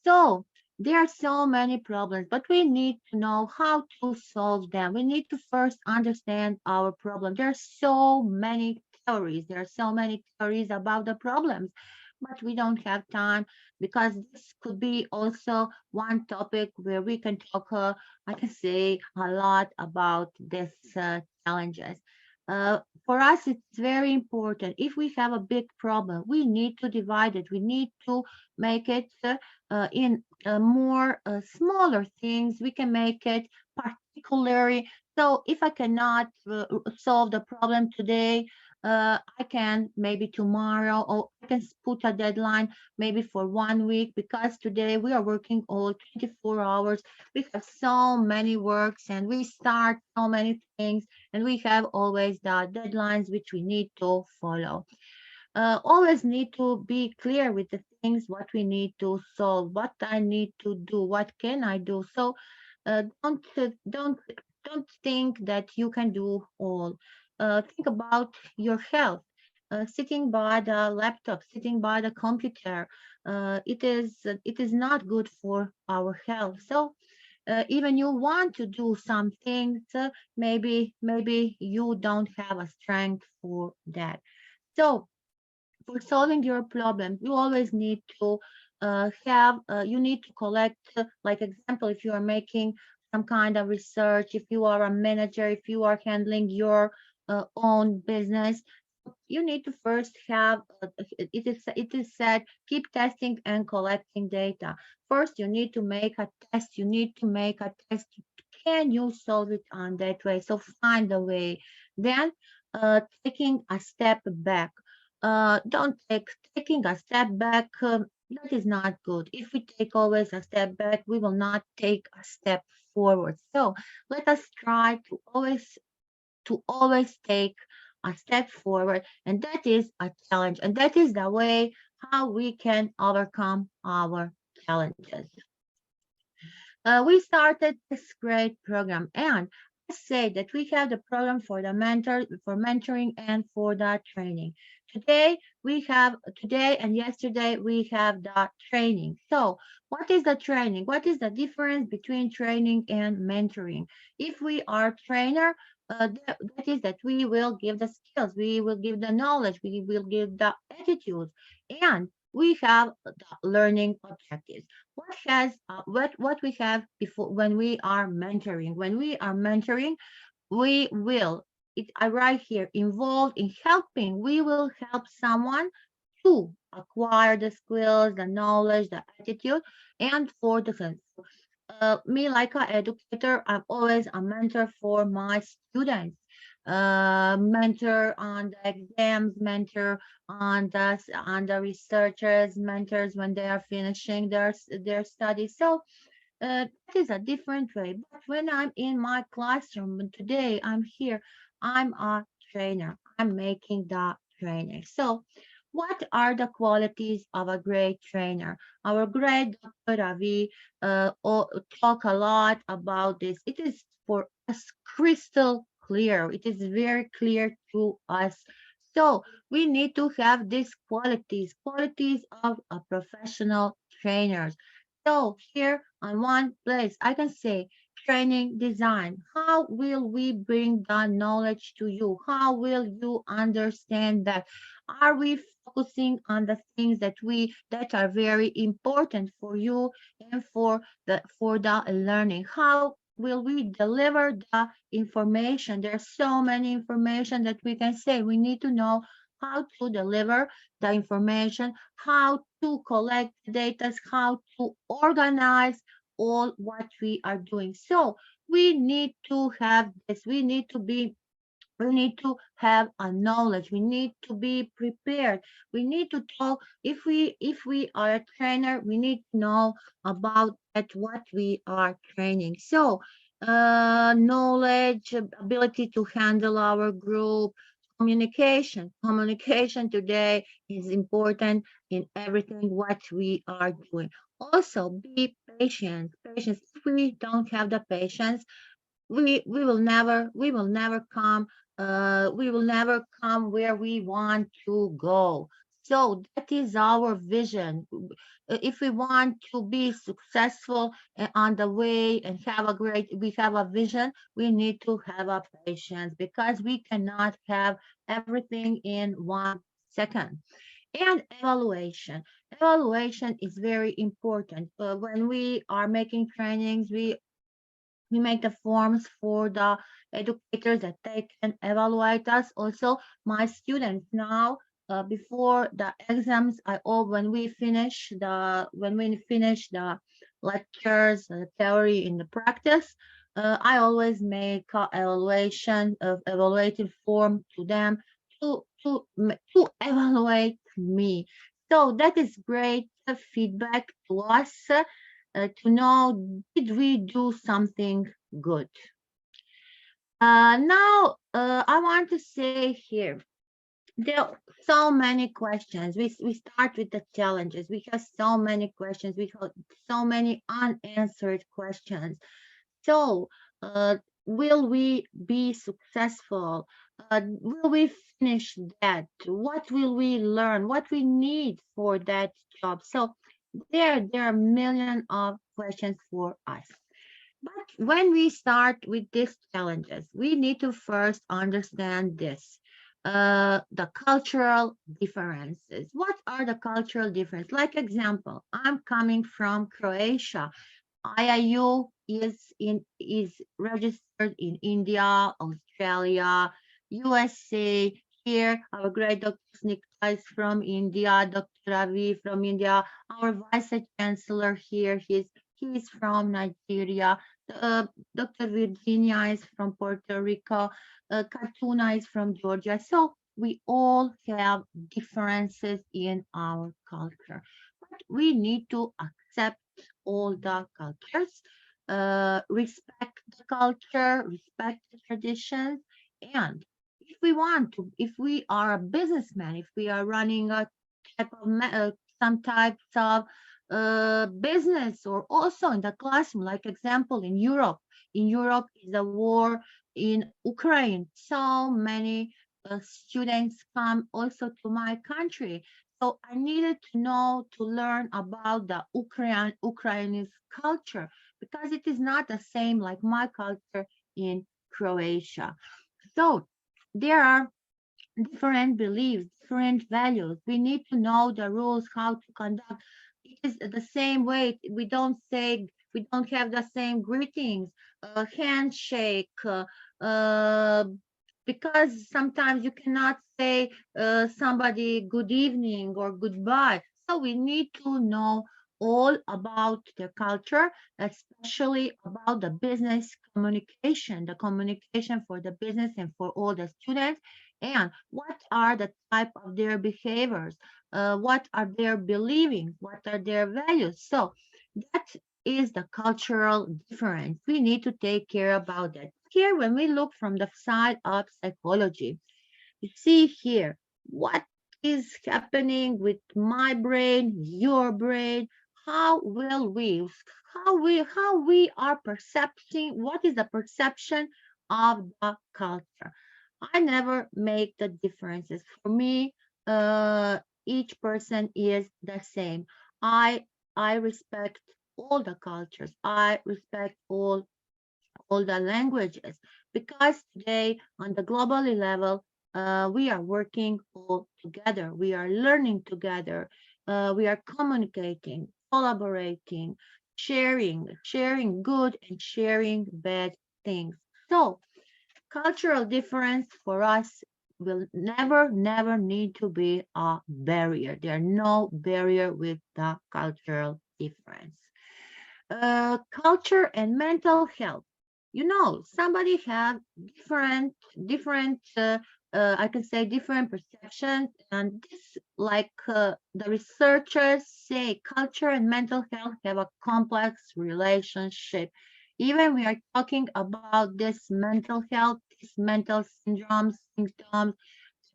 So there are so many problems, but we need to know how to solve them. We need to first understand our problem. There are so many theories. There are so many theories about the problems, but we don't have time, because this could be also one topic where we can talk, I can say a lot about this challenges. For us, it's very important. If we have a big problem, we need to divide it. We need to make it in more smaller things. We can make it particularly. So if I cannot solve the problem today, I can maybe tomorrow, or I can put a deadline maybe for 1 week, because today we are working all 24 hours. We have so many works and we start so many things, and we have always the deadlines which we need to follow. Always need to be clear with the things what we need to solve, what I need to do, what can I do. So don't think that you can do all. Think about your health. Sitting by the laptop, sitting by the computer, it is not good for our health. So even you want to do some things, maybe you don't have a strength for that. So for solving your problem, you always need to you need to collect, like example, if you are making some kind of research, if you are a manager, if you are handling your own business, you need to first have, it is said, keep testing and collecting data. First, you need to make a test. You need to make a test. Can you solve it on that way? So find a way. Then taking a step back. Don't taking a step back. That is not good. If we take always a step back, we will not take a step forward. So let us try to always take a step forward, and that is a challenge, and that is the way how we can overcome our challenges. We started this great program, and I say that we have the program for the mentoring and for the training. Today and yesterday we have the training. So what is the training? What is the difference between training and mentoring? If we are trainer, that is that we will give the skills, we will give the knowledge, we will give the attitude, and we have the learning objectives. What we have before when we are mentoring? When we are mentoring, we will, I write here, involved in helping. We will help someone to acquire the skills, the knowledge, the attitude, and for the me like an educator, I'm always a mentor for my students. Mentor on the exams, mentor on the researchers, mentors when they are finishing their studies. So that is a different way. But when I'm in my classroom and today, I'm here, I'm a trainer. I'm making the training. So what are the qualities of a great trainer? Our great Dr. Ravi talk a lot about this. It is for us crystal clear. It is very clear to us. So we need to have these qualities of a professional trainer. So here on one place, I can say training design. How will we bring the knowledge to you? How will you understand that? Are we focusing on the things that are very important for you and for the learning? How will we deliver the information? There's so many information that we can say. We need to know how to deliver the information, how to collect the data, how to organize all what we are doing. So we need to have this. We need to have a knowledge. We need to be prepared. We need to talk. If we are a trainer, we need to know about at what we are training. So knowledge, ability to handle our group, communication. Communication today is important in everything what we are doing. Also, be patient. Patience. If we don't have the patience, we will never come where we want to go. So that is our vision. If we want to be successful on the way and we have a vision, we need to have a patience because we cannot have everything in 1 second. And evaluation. Evaluation is very important. When we are making trainings, we make the forms for the educators that they can evaluate us. Also, my students now, before the exams, when we finish the lectures, the theory in the practice, I always make a evaluative form to them to evaluate me. So that is great feedback to us to know, did we do something good? Now, I want to say here, there are so many questions. We start with the challenges. We have so many questions. We have so many unanswered questions. So, will we be successful? Will we finish that? What will we learn? What we need for that job? So, there are millions of questions for us. But when we start with these challenges, we need to first understand this. The cultural differences. What are the cultural differences? Like example, I'm coming from Croatia. IIU is registered in India, Australia, USA. Here, our great Dr. Snikta is from India, Dr. Ravi from India. Our Vice Chancellor here, he's from Nigeria. Dr. Virginia is from Puerto Rico. Katuna is from Georgia. So we all have differences in our culture, but we need to accept all the cultures, respect the culture, respect the traditions, and if if we want to, if we are a businessman, if we are running a type of some types of business, or also in the classroom, like example in Europe. In Europe is a war in Ukraine. So many students come also to my country. So I needed to know, to learn about the Ukrainian culture, because it is not the same like my culture in Croatia. So there are different beliefs, different values. We need to know the rules, how to conduct. It is the same way. We don't have the same greetings, handshake, because sometimes you cannot say somebody good evening or goodbye. So we need to know all about their culture, especially about the business communication, the communication for the business and for all the students, and what are the type of their behaviors, what are their believing, what are their values. So that is the cultural difference. We need to take care about that. Here, when we look from the side of psychology, you see here what is happening with my brain, your brain, how we are percepting, what is the perception of the culture. I never make the differences. For me, each person is the same. I respect all the cultures. I respect all the languages, because today on the global level, we are working all together. We are learning together. We are communicating, collaborating, sharing good and sharing bad things. So cultural difference for us will never need to be a barrier. There are no barrier with the cultural difference. Culture and mental health. You know, somebody have different I can say different perceptions, and this, like the researchers say, culture and mental health have a complex relationship. Even we are talking about this mental health, this mental symptoms,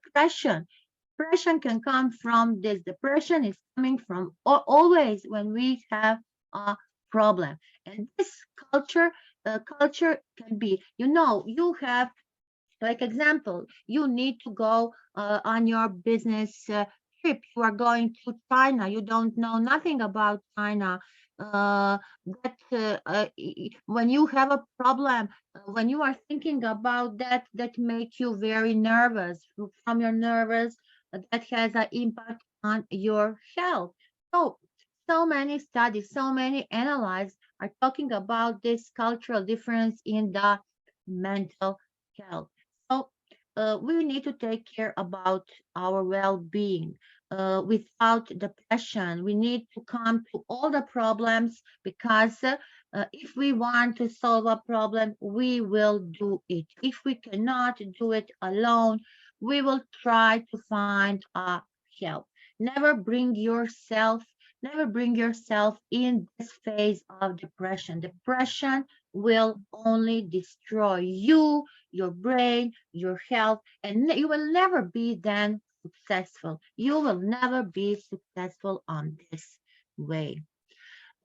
depression. Depression can come from this. Depression is coming from always when we have a problem. And this culture can be, you know, you have, like example, you need to go on your business trip. You are going to China. You don't know nothing about China. When you have a problem, when you are thinking about that, that make you very nervous. From your nervous, that has an impact on your health. So many studies, so many analyses are talking about this cultural difference in the mental health. So we need to take care about our well-being. Without depression, we need to come to all the problems, because if we want to solve a problem, we will do it. If we cannot do it alone, we will try to find a help. Never bring yourself in this phase of depression. Depression will only destroy you, your brain, your health, and you will never be then successful. You will never be successful on this way.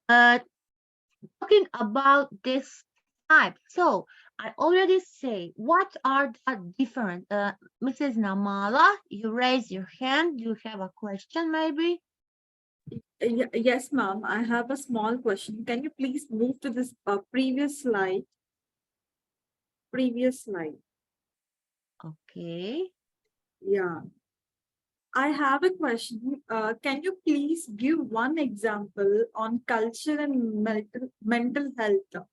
Talking about this type, so I already say what are the different. Mrs. Namala, you raise your hand. You have a question, maybe? Yes, ma'am. I have a small question. Can you please move to this previous slide? Previous slide. Okay. Yeah. I have a question. Can you please give one example on culture and mental health?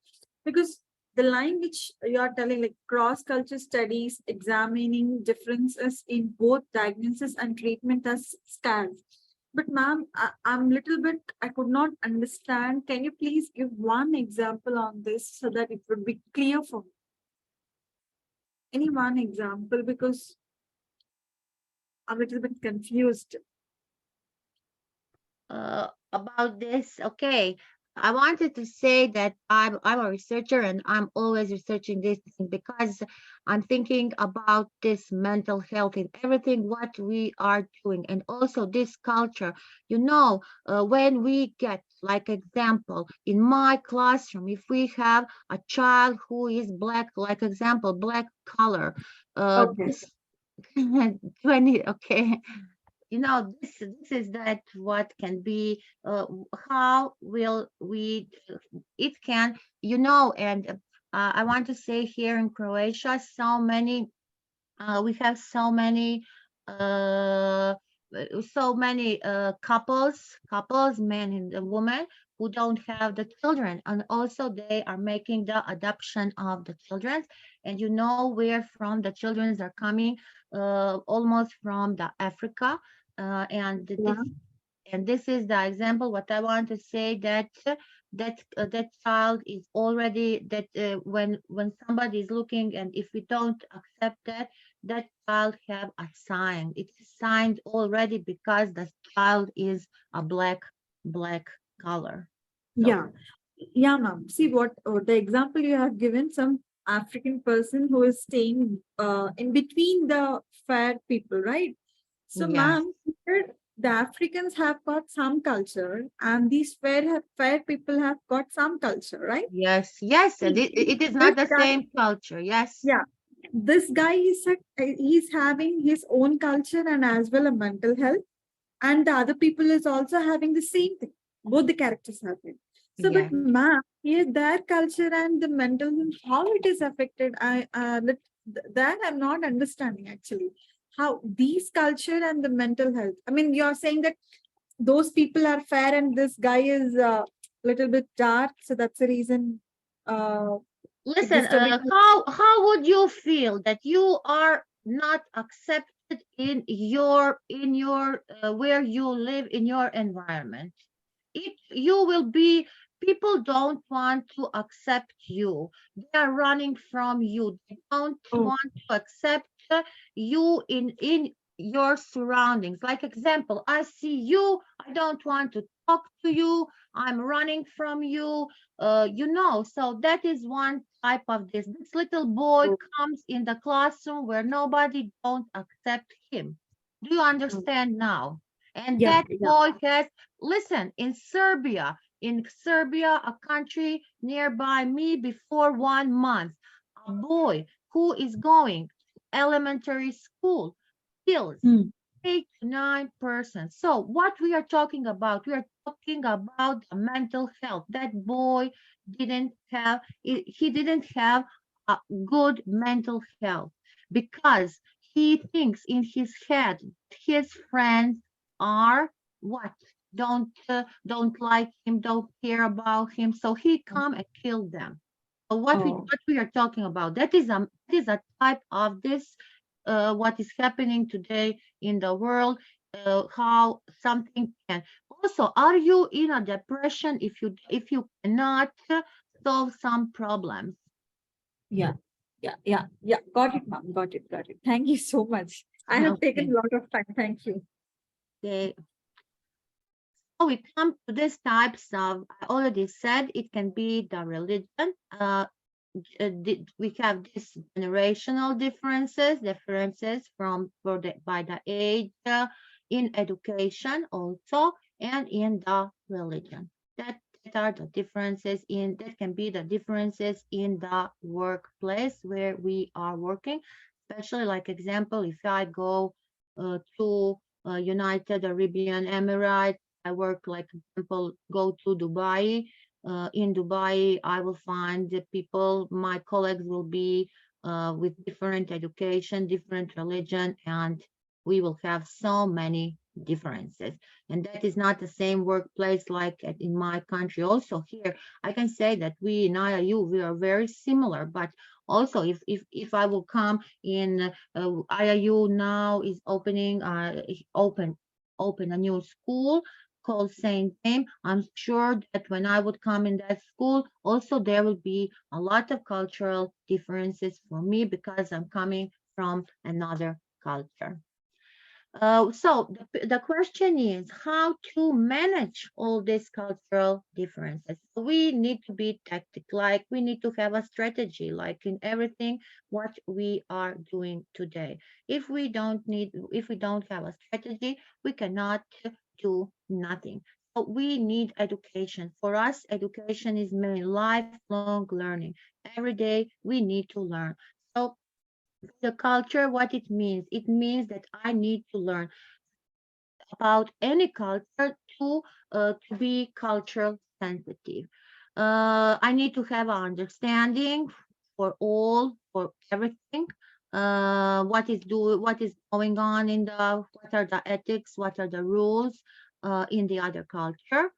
Because the line which you are telling, like cross-culture studies examining differences in both diagnosis and treatment as scans. But ma'am, I'm little bit, I could not understand. Can you please give one example on this so that it would be clear for me? Any one example, because I'm a little bit confused. About this, okay. I wanted to say that I'm a researcher and I'm always researching this thing because I'm thinking about this mental health in everything what we are doing, and also this culture. When we get, like example, in my classroom, if we have a child who is black, like example, black color, Okay. this 20, okay, this is that what can be, how will we, it can, and I want to say here in Croatia, we have uh, so many couples, men and the woman, who don't have the children, and also they are making the adoption of the children, and where from the children are coming, almost from the Africa, Yeah. and this is the example what I want to say, that child is already, that when somebody is looking, and if we don't accept that child have a sign. It's signed already because the child is a black color. So Yeah. Yeah, ma'am. See what the example you have given, some African person who is staying in between the fair people, right? So, yes, ma'am, here the Africans have got some culture, and these fair people have got some culture, right? yes, and it is This not the guy, same culture. Yes, yeah, this guy is he's having his own culture and as well a mental health, and the other people is also having the same thing. Both the characters have it. So, but yes. ma'am, here their culture and the mental health, how it is affected, that I'm not understanding actually. How these culture and the mental health. I mean, you're saying that those people are fair and this guy is a little bit dark, so that's the reason it Listen, disturbing. how would you feel that you are not accepted in your where you live, in your environment? You will be, people don't want to accept you. They are running from you. They don't Oh, want to accept you in your surroundings. Like example, I see you, I don't want to talk to you, I'm running from you. So that is one type of this little boy oh, comes in the classroom where nobody don't accept him. Do you oh. understand now? And Yeah, that yeah. boy has, listen, in Serbia, a country nearby me, before 1 month, a boy who is going to elementary school kills Hmm. 8 to 9%. So what we are talking about, we are talking about the mental health. That boy he didn't have a good mental health because he thinks in his head his friends are what, don't like him, don't care about him, so he come and kill them. So what we Oh, what we are talking about, that is a type of this, what is happening today in the world, how something can. Also, are you in a depression if you cannot solve some problems? yeah. Yeah, yeah, yeah. Got it, ma'am. Got it, got it. Thank you so much. I have taken Okay. a lot of time. Thank you. Okay. So we come to these types of, I already said, it can be the religion. We have these generational differences by the age, in education also, and in the religion. That are the differences that can be the differences in the workplace where we are working, especially like example, if I go to United Arabian Emirates, I work like example, go to Dubai. In Dubai, I will find the people, my colleagues will be with different education, different religion, and we will have so many differences. And that is not the same workplace like in my country. Also here, I can say that we in IIU, we are very similar, but also if I will come in, IIU now is open a new school called Saint James. I'm sure that when I would come in that school, also there will be a lot of cultural differences for me because I'm coming from another culture. So the question is how to manage all these cultural differences. We need to be tactical, like we need to have a strategy, like in everything what we are doing today. If we don't have a strategy, we cannot do nothing. So we need education. For us, education is mean lifelong learning. Every day we need to learn. So the culture, what it means? It means that I need to learn about any culture to be cultural sensitive. I need to have an understanding for everything. What is going on in what are the ethics, what are the rules in the other culture.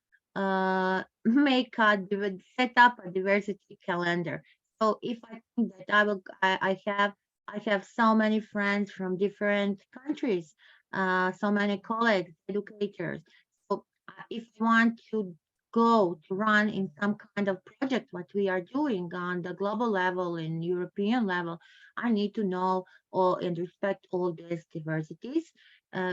Set up a diversity calendar. So if I think that I have so many friends from different countries, so many colleagues, educators. So if I want to go to run in some kind of project, what we are doing on the global level, in European level, I need to know and respect all these diversities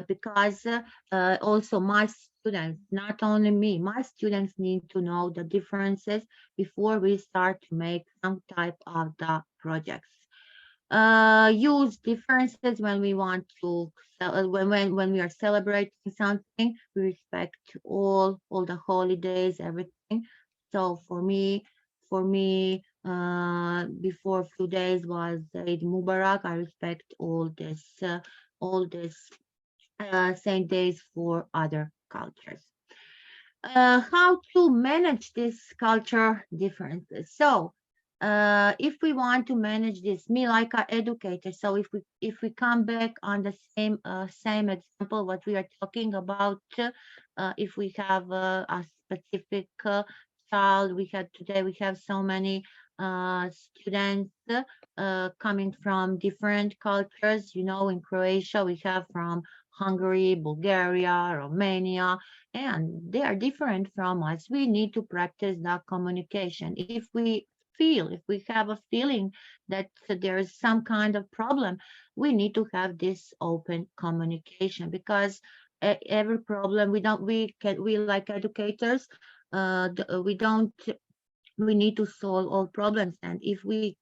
because also my students, not only me, my students need to know the differences before we start to make some type of the projects. Use differences when we want to when we are celebrating something. We respect all the holidays, everything. So for me, before a few days was Eid Mubarak. I respect all this same days for other cultures. How to manage this culture differences. So if we want to manage this, me like an educator, so if we come back on the same example what we are talking about, if we have a specific child, we have so many students coming from different cultures. In Croatia we have from Hungary, Bulgaria, Romania, and they are different from us. We need to practice that communication. If we have a feeling that there is some kind of problem, we need to have this open communication because every problem we like educators, we don't we need to solve all problems. And if we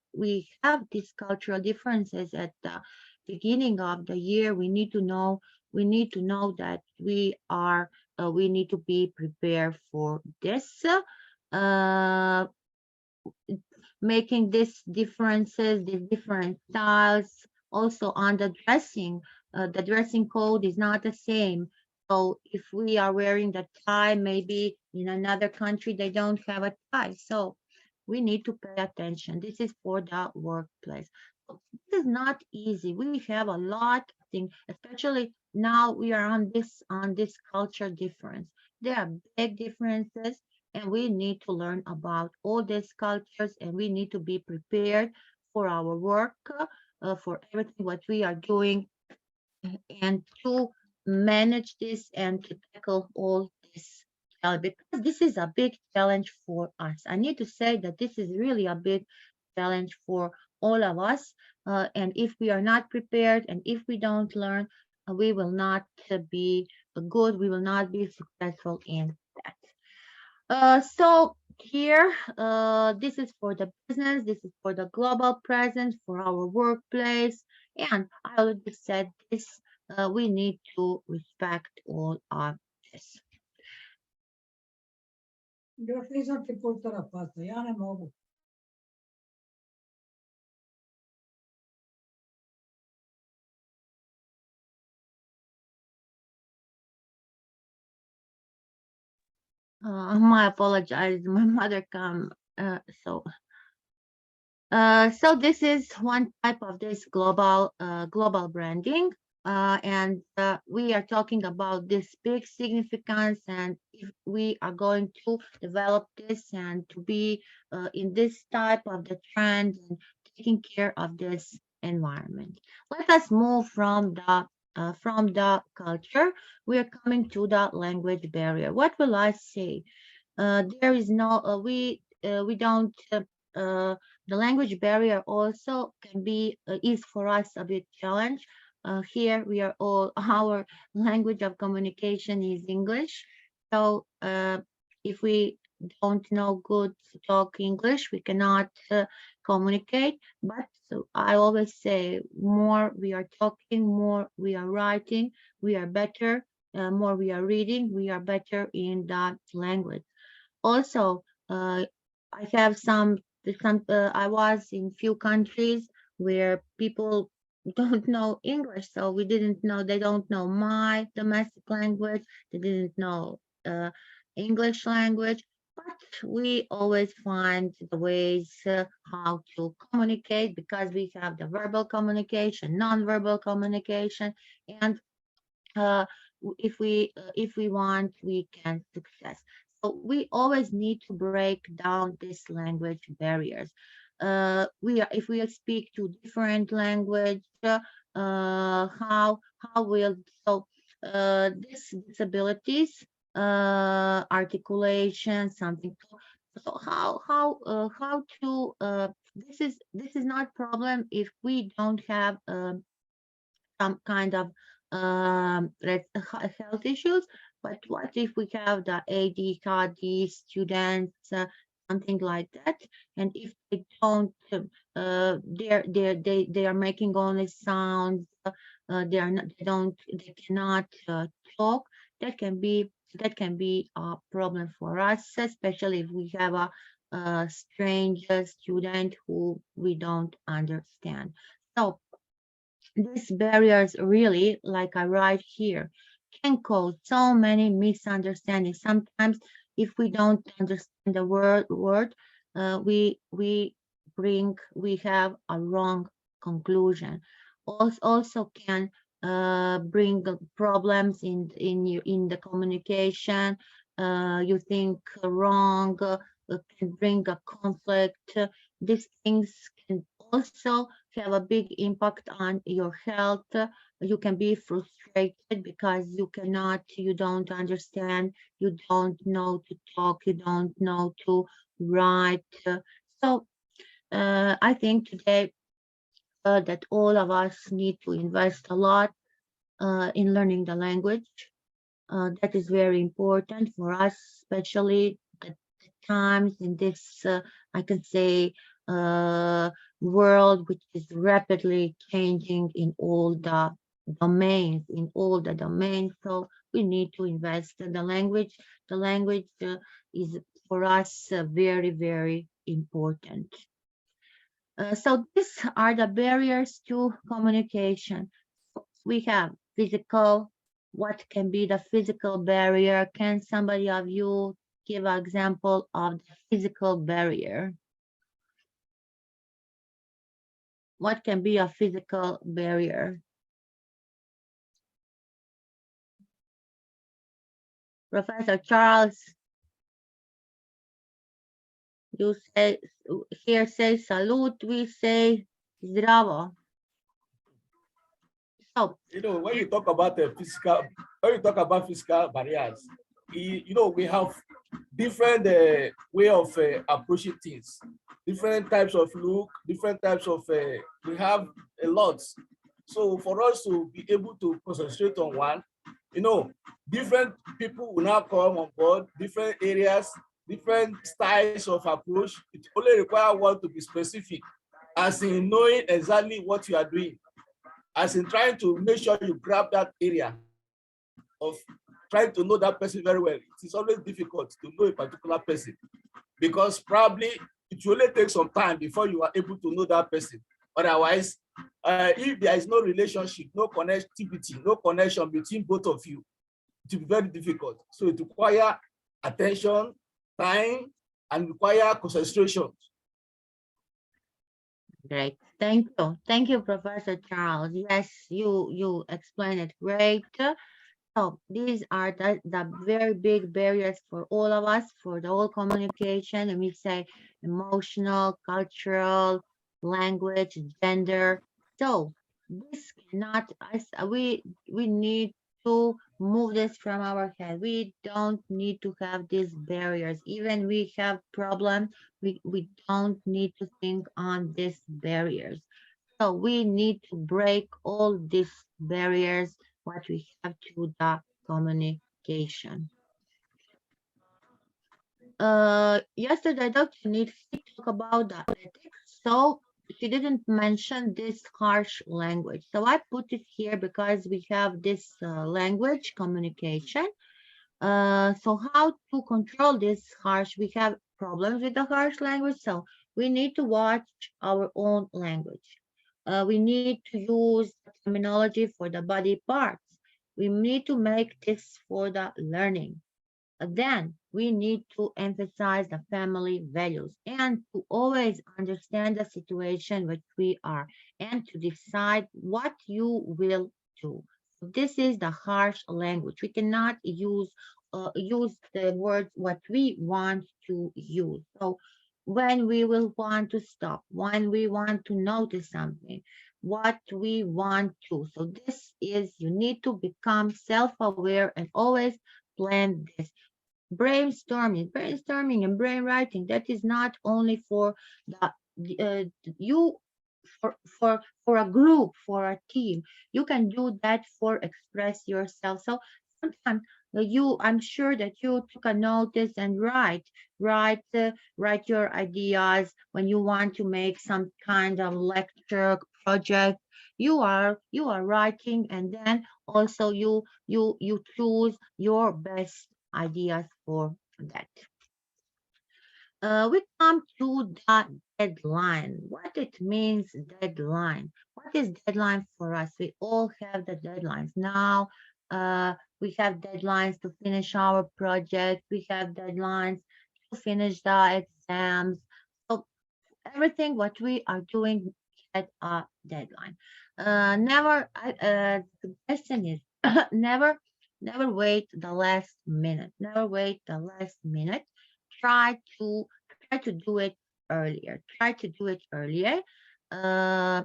have these cultural differences at the beginning of the year, we need to know that we need to be prepared for this. Uh, Making these differences, these different styles, also on the dressing code is not the same. So if we are wearing the tie, maybe in another country they don't have a tie. So we need to pay attention. This is for the workplace. So this is not easy. We have a lot of things, especially now we are on this culture difference. There are big differences, and we need to learn about all these cultures, and we need to be prepared for our work, for everything what we are doing, and to manage this and to tackle all this challenge, because this is a big challenge for us. I need to say that this is really a big challenge for all of us, and if we are not prepared and if we don't learn, we will not be good, we will not be successful in that. So here, this is for the business, this is for the global presence, for our workplace. And I already said this, we need to respect all of this. My apologize, my mother come, so this is one type of this global branding, and we are talking about this big significance, and if we are going to develop this and to be in this type of the trend and taking care of this environment. Let us move from the culture. We are coming to the language barrier. What will I say? There is no we don't the language barrier also can be is for us a big challenge. here we are all, our language of communication is English. So if we don't know good to talk English, we cannot communicate. But so I always say, more we are talking, more we are writing, we are better. More we are reading, we are better in that language. Also, I have I was in few countries where people don't know English, so we didn't know, they don't know my domestic language, they didn't know English language, but we always find the ways how to communicate, because we have the verbal communication, non-verbal communication, and uh, if we want, we can success. So we always need to break down this language barriers. If we speak to different language, how will this disabilities, articulation, something. So how to this is not problem if we don't have some kind of health issues. But what if we have the ADHD students, something like that, and if they don't, they are making only sounds, they are not, they cannot talk. That can be a problem for us, especially if we have a strange student who we don't understand. So these barriers really, like I write here, can cause so many misunderstandings. Sometimes if we don't understand the word, we have a wrong conclusion. Also can bring problems in the communication. You think wrong, can bring a conflict. These things can also have a big impact on your health. You can be frustrated because you don't understand, you don't know to talk, you don't know to write. So I think today that all of us need to invest a lot in learning the language. That is very important for us, especially at times in this, I can say, world which is rapidly changing in all the domains. So we need to invest in the language. The language is for us very, very important. So these are the barriers to communication. We have physical. What can be the physical barrier? Can somebody of you give an example of the physical barrier? What can be a physical barrier? Professor Charles, you say, here say salute, we say zdravo. So, You know, when you talk about physical barriers, we have different way of approaching things, different types of look, different types of, we have a lot. So for us to be able to concentrate on one, different people will now come on board, different areas, different styles of approach. It only requires one to be specific, as in knowing exactly what you are doing, as in trying to make sure you grab that area of trying to know that person very well. It is always difficult to know a particular person, because probably it will only take some time before you are able to know that person. Otherwise, if there is no relationship, no connectivity, no connection between both of you, it will be very difficult. So it requires attention, time, and require concentration. great. Thank you, Professor Charles. Yes, you explained it great. So these are the very big barriers for all of us, for the whole communication, and we say emotional, cultural, language, gender. So this cannot, we need to move this from our head. We don't need to have these barriers. Even we have problems, we don't need to think on these barriers. So we need to break all these barriers what we have to the communication. Yesterday, Dr. Need talked about the ethics, so she didn't mention this harsh language. So I put it here because we have this language communication. So how to control this harsh? We have problems with the harsh language, so we need to watch our own language. We need to use terminology for the body parts. We need to make this for the learning. Then we need to emphasize the family values and to always understand the situation which we are and to decide what you will do. This is the harsh language. We cannot use the words what we want to use. So when we will want to stop, when we want to notice something, what we want to. So this is, you need to become self-aware and always plan this. Brainstorming and brainwriting, that is not only for you, for a group, for a team. You can do that for express yourself. So sometimes I'm sure that you took a notice and write your ideas when you want to make some kind of lecture project. You are writing, and then also you choose your best ideas for that. We come to the deadline. What it means, deadline. What is deadline for us? We all have the deadlines. Now, we have deadlines to finish our project. We have deadlines to finish the exams. So everything what we are doing at a deadline. The question is never wait the last minute. Never wait the last minute. Try to do it earlier. Try to do it earlier. Uh,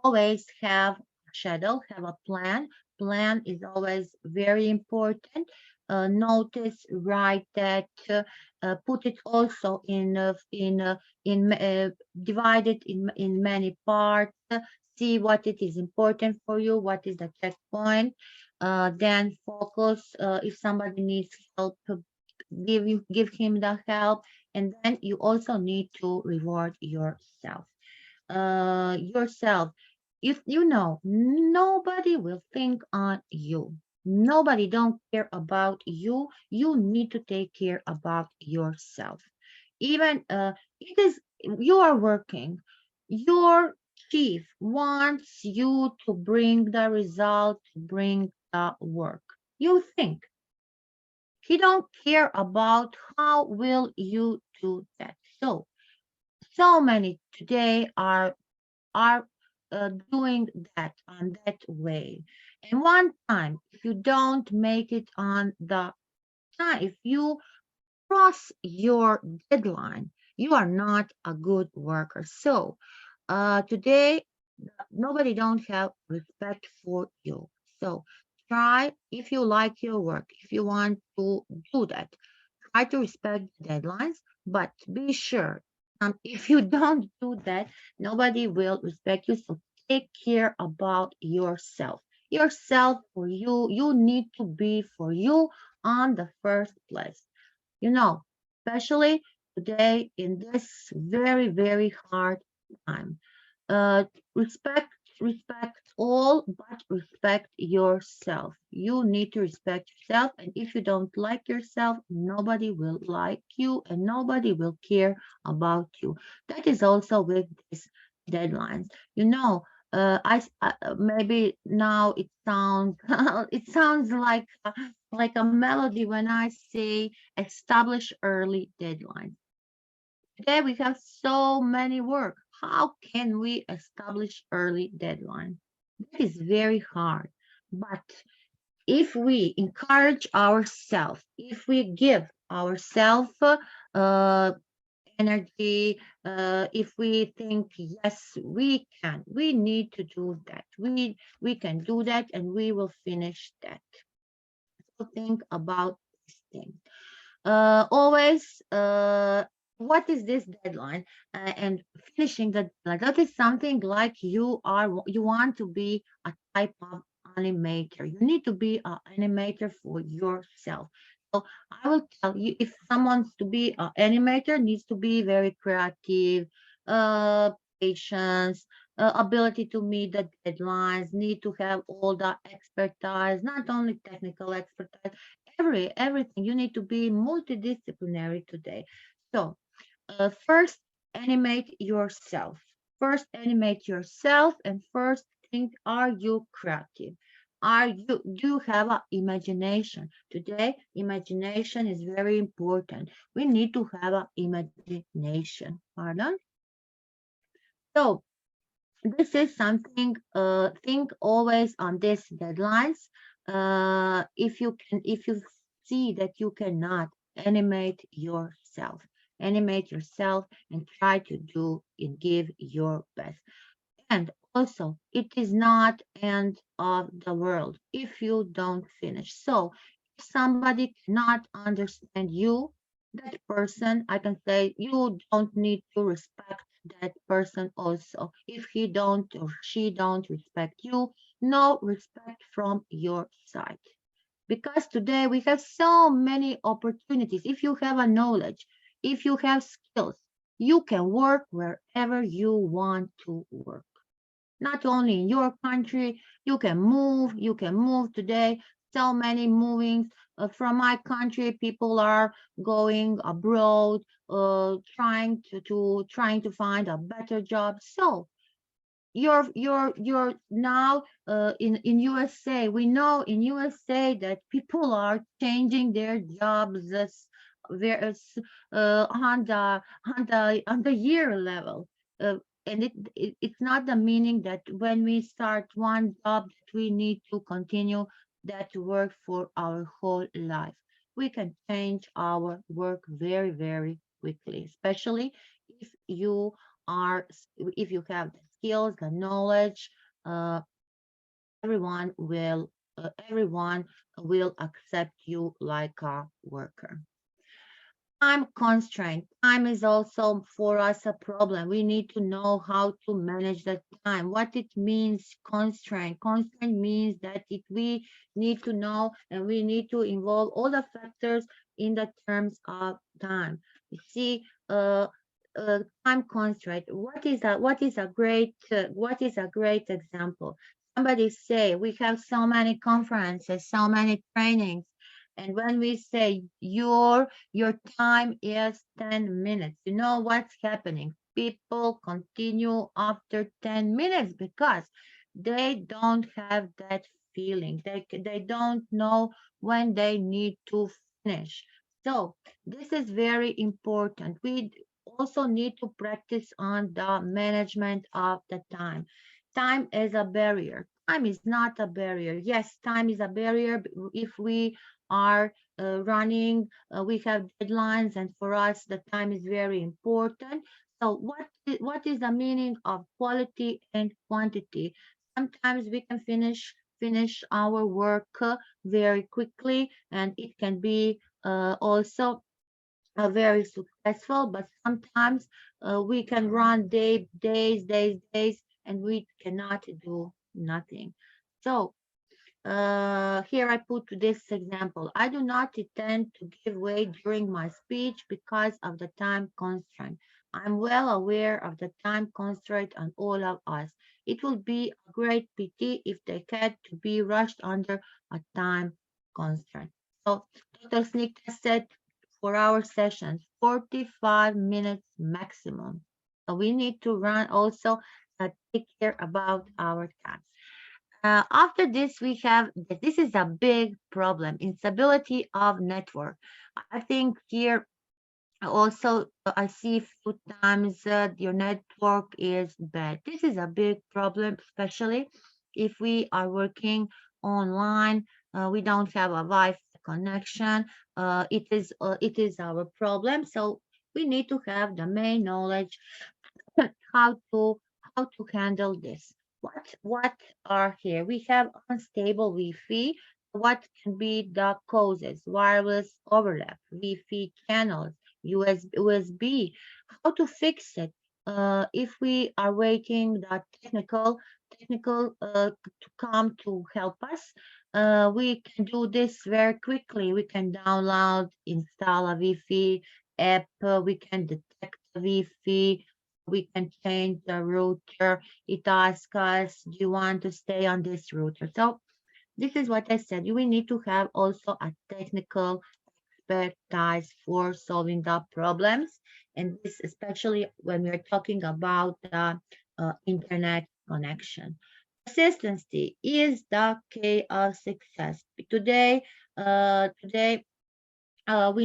Always have a schedule, have a plan. Plan is always very important. Notice, write that, put it also divide it in many parts. See what it is important for you, what is the checkpoint. Then focus. If somebody needs help, give him the help, and then you also need to reward yourself. Yourself. If you know nobody will think on you, nobody don't care about you, you need to take care about yourself. Even it is you are working, your chief wants you to bring the result, to bring the work. You think he don't care about how will you do that. So many today are doing that on that way. And one time, if you don't make it on the time, if you cross your deadline, you are not a good worker. So today, nobody don't have respect for you. So try, if you like your work, if you want to do that, try to respect deadlines, but be sure if you don't do that, nobody will respect you. So take care about yourself. Yourself for you. You need to be for you on the first place. You know, especially today in this very, very hard time. Uh, respect, respect all, but respect yourself. You need to respect yourself. And if you don't like yourself, nobody will like you and nobody will care about you. That is also with these deadlines. You know, maybe now it sounds it sounds like a melody when I say establish early deadlines. Today we have so many work. How can we establish early deadline? That is very hard. But if we encourage ourselves, if we give ourselves energy, if we think, yes, we can, we need to do that. We can do that and we will finish that. So think about this thing. Always what is this deadline? And finishing the deadline. That is something like you want to be a type of animator. You need to be an animator for yourself. So I will tell you, if someone's to be an animator, needs to be very creative, patience, ability to meet the deadlines, need to have all the expertise, not only technical expertise, everything. You need to be multidisciplinary today. So first animate yourself. First animate yourself, and first think, are you creative? Do you have an imagination? Today, imagination is very important. We need to have an imagination. Pardon? So this is something, think always on these deadlines. If you see that you cannot animate yourself, and try to do and give your best. And also, it is not end of the world if you don't finish. So if somebody cannot understand you, that person, I can say you don't need to respect that person also. If he don't or she don't respect you, no respect from your side. Because today we have so many opportunities. If you have a knowledge, if you have skills, you can work wherever you want to work. Not only in your country, you can move today. So many movings from my country, people are going abroad, trying to find a better job. So you're now in USA. We know in USA that people are changing their jobs as on the year level. And it's not the meaning that when we start one job that we need to continue that work for our whole life. We can change our work very, very quickly, especially if you are if you have the skills, the knowledge, uh, everyone will accept you like a worker. Time constraint. Time is also for us a problem. We need to know how to manage the time. What it means, constraint. Constraint means that we need to know and we need to involve all the factors in the terms of time. You see, time constraint. What is a great example? Somebody say we have so many conferences, so many trainings, and when we say your time is 10 minutes. You know what's happening? People continue after 10 minutes because they don't have that feeling. They don't know when they need to finish. So this is very important. We also need to practice on the management of the time. Time is a barrier. Time is not a barrier. Yes, time is a barrier if we are running, we have deadlines, and for us, the time is very important. So what is the meaning of quality and quantity? Sometimes we can finish our work very quickly, and it can be also very successful, but sometimes we can run days, and we cannot do nothing. So here I put this example. I do not intend to give way during my speech because of the time constraint. I'm well aware of the time constraint on all of us. It will be a great pity if they had to be rushed under a time constraint. So Dr. Snikta said for our sessions, 45 minutes maximum. So we need to run also take care about our time. After this, we have this is a big problem, instability of network. I think here also I see a few times your network is bad. This is a big problem, especially if we are working online. We don't have a Wi-Fi connection. It is our problem. So we need to have the main knowledge how to handle this. What are here? We have unstable Wi-Fi. What can be the causes? Wireless overlap, Wi-Fi channels, USB. How to fix it? If we are waiting the technical to come to help us, we can do this very quickly. We can download, install a Wi-Fi app. We can detect the Wi-Fi. We can change the router. It asks us, do you want to stay on this router? So this is what I said. We need to have also a technical expertise for solving the problems, and this especially when we're talking about the internet connection. Consistency is the key of success. Today, we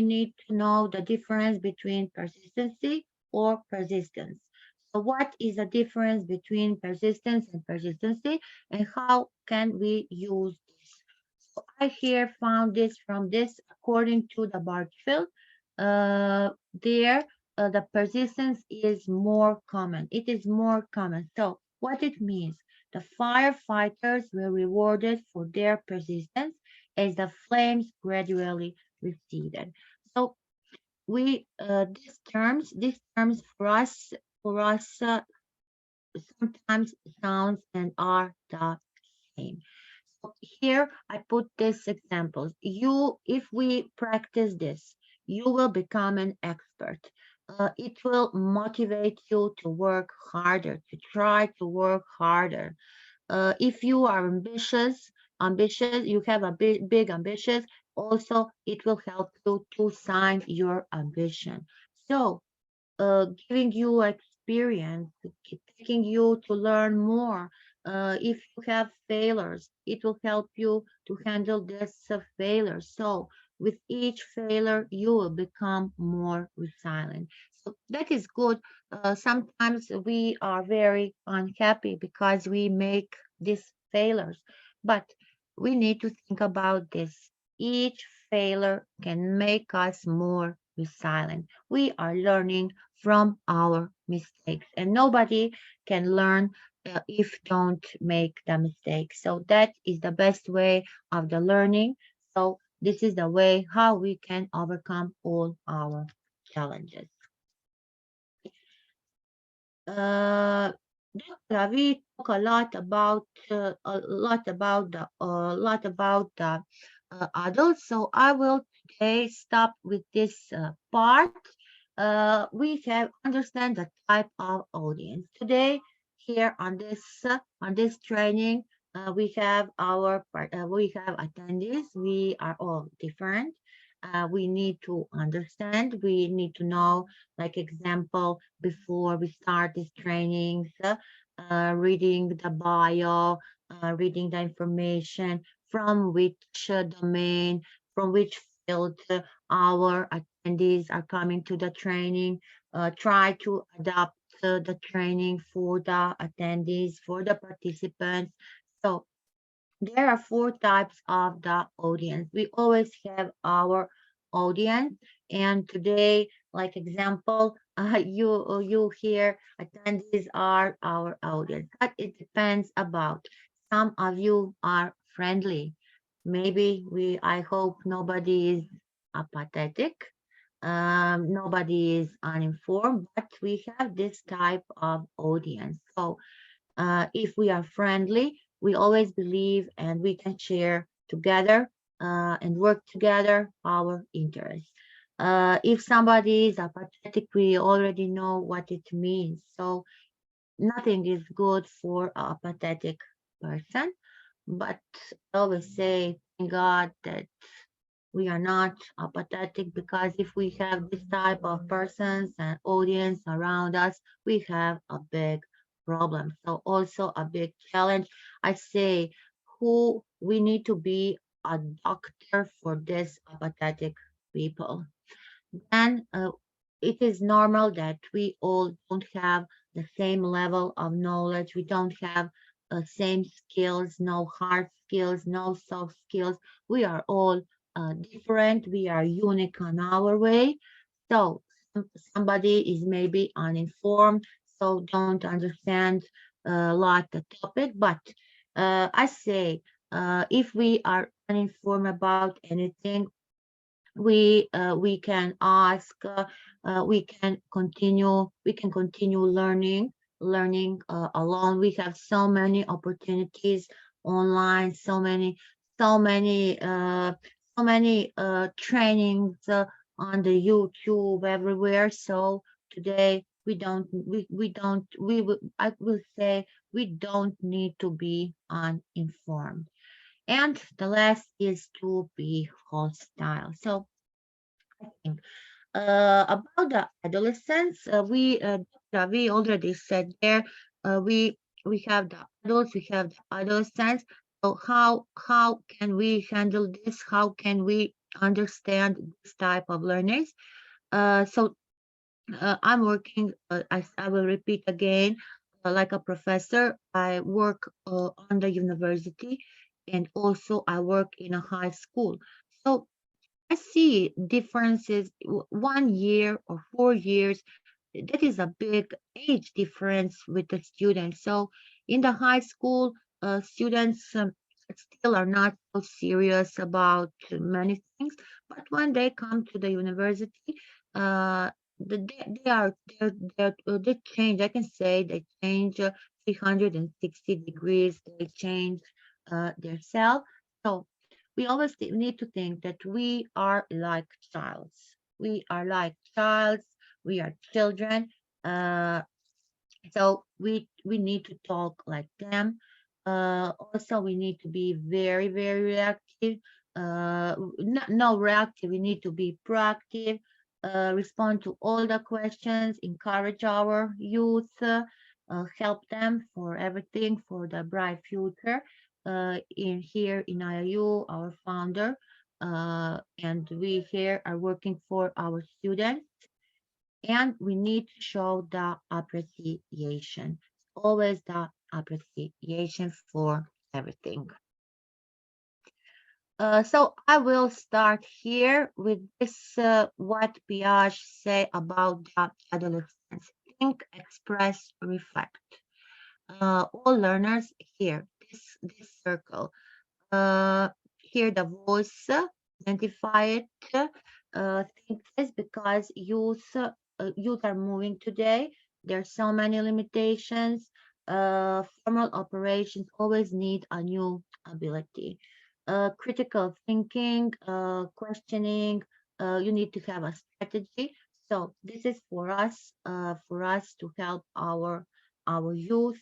need to know the difference between persistency or persistence. So what is the difference between persistence and persistency, and how can we use this? So I here found this from this, according to the Bartfield. There, the persistence is more common. It is more common. So what it means, the firefighters were rewarded for their persistence as the flames gradually receded. So we these terms for us sometimes sounds and are the same. So here I put these examples. If we practice this, you will become an expert. It will motivate you to work harder, to try to work harder. If you are ambitious, you have a big ambitions, also it will help you to sign your ambition. So giving you experience, taking you to learn more. If you have failures, it will help you to handle this failure. So with each failure, you will become more resilient. So that is good. Sometimes we are very unhappy because we make these failures, but we need to think about this. Each failure can make us more resilient. We are learning from our mistakes, and nobody can learn if don't make the mistake. So that is the best way of the learning. So this is the way how we can overcome all our challenges. Dr. Ravi talk a lot about the adults. So I will today stop with this part. We have understand the type of audience today. Here on this training, we have attendees. We are all different. We need to understand. We need to know, like example, before we start these trainings, reading the bio, reading the information from which domain, from which field our attendees are coming to the training, try to adapt the training for the attendees, for the participants. So there are four types of the audience. We always have our audience, and today, like example, you hear attendees are our audience, but it depends about. Some of you are friendly. Maybe I hope nobody is apathetic. Nobody is uninformed, but we have this type of audience. So if we are friendly, we always believe and we can share together and work together our interests. If somebody is apathetic, we already know what it means. So nothing is good for a apathetic person. But I always say, thank God that we are not apathetic, because if we have this type of persons and audience around us, we have a big problem. So also a big challenge. I say, who we need to be a doctor for this apathetic people. And it is normal that we all don't have the same level of knowledge. We don't have same skills, no hard skills, no soft skills. We are all different. We are unique on our way. So somebody is maybe uninformed, so don't understand a lot the topic. But I say, if we are uninformed about anything, we can ask, we can continue learning alone. We have so many opportunities online, so many trainings on the YouTube everywhere. So today I will say we don't need to be uninformed. And the last is to be hostile. So I think about the adolescents, Ravi already said there, we have the adults, we have the adolescents. So how can we handle this? How can we understand this type of learners? So I'm working, I will repeat again, like a professor. I work on the university, and also I work in a high school. So I see differences, 1 year or 4 years. That is a big age difference with the students. So in the high school, students still are not so serious about many things. But when they come to the university, uh, they change. I can say they change 360 degrees. They change their self. So we always need to think that we are like childs. We are like childs. We are children. Uh, so we need to talk like them. Also, we need to be very, very reactive. No reactive. We need to be proactive. Respond to all the questions. Encourage our youth. Help them for everything for the bright future. In here in IIU, our founder, and we here are working for our students, and we need to show the appreciation, always the appreciation for everything. So I will start here with this, what Piaget say about the adolescence. Think, express, reflect. All learners here, this circle, hear the voice, identify it, think this because youth are moving today. There's so many limitations. Formal operations always need a new ability. Critical thinking, questioning, you need to have a strategy. So this is for us to help our youth,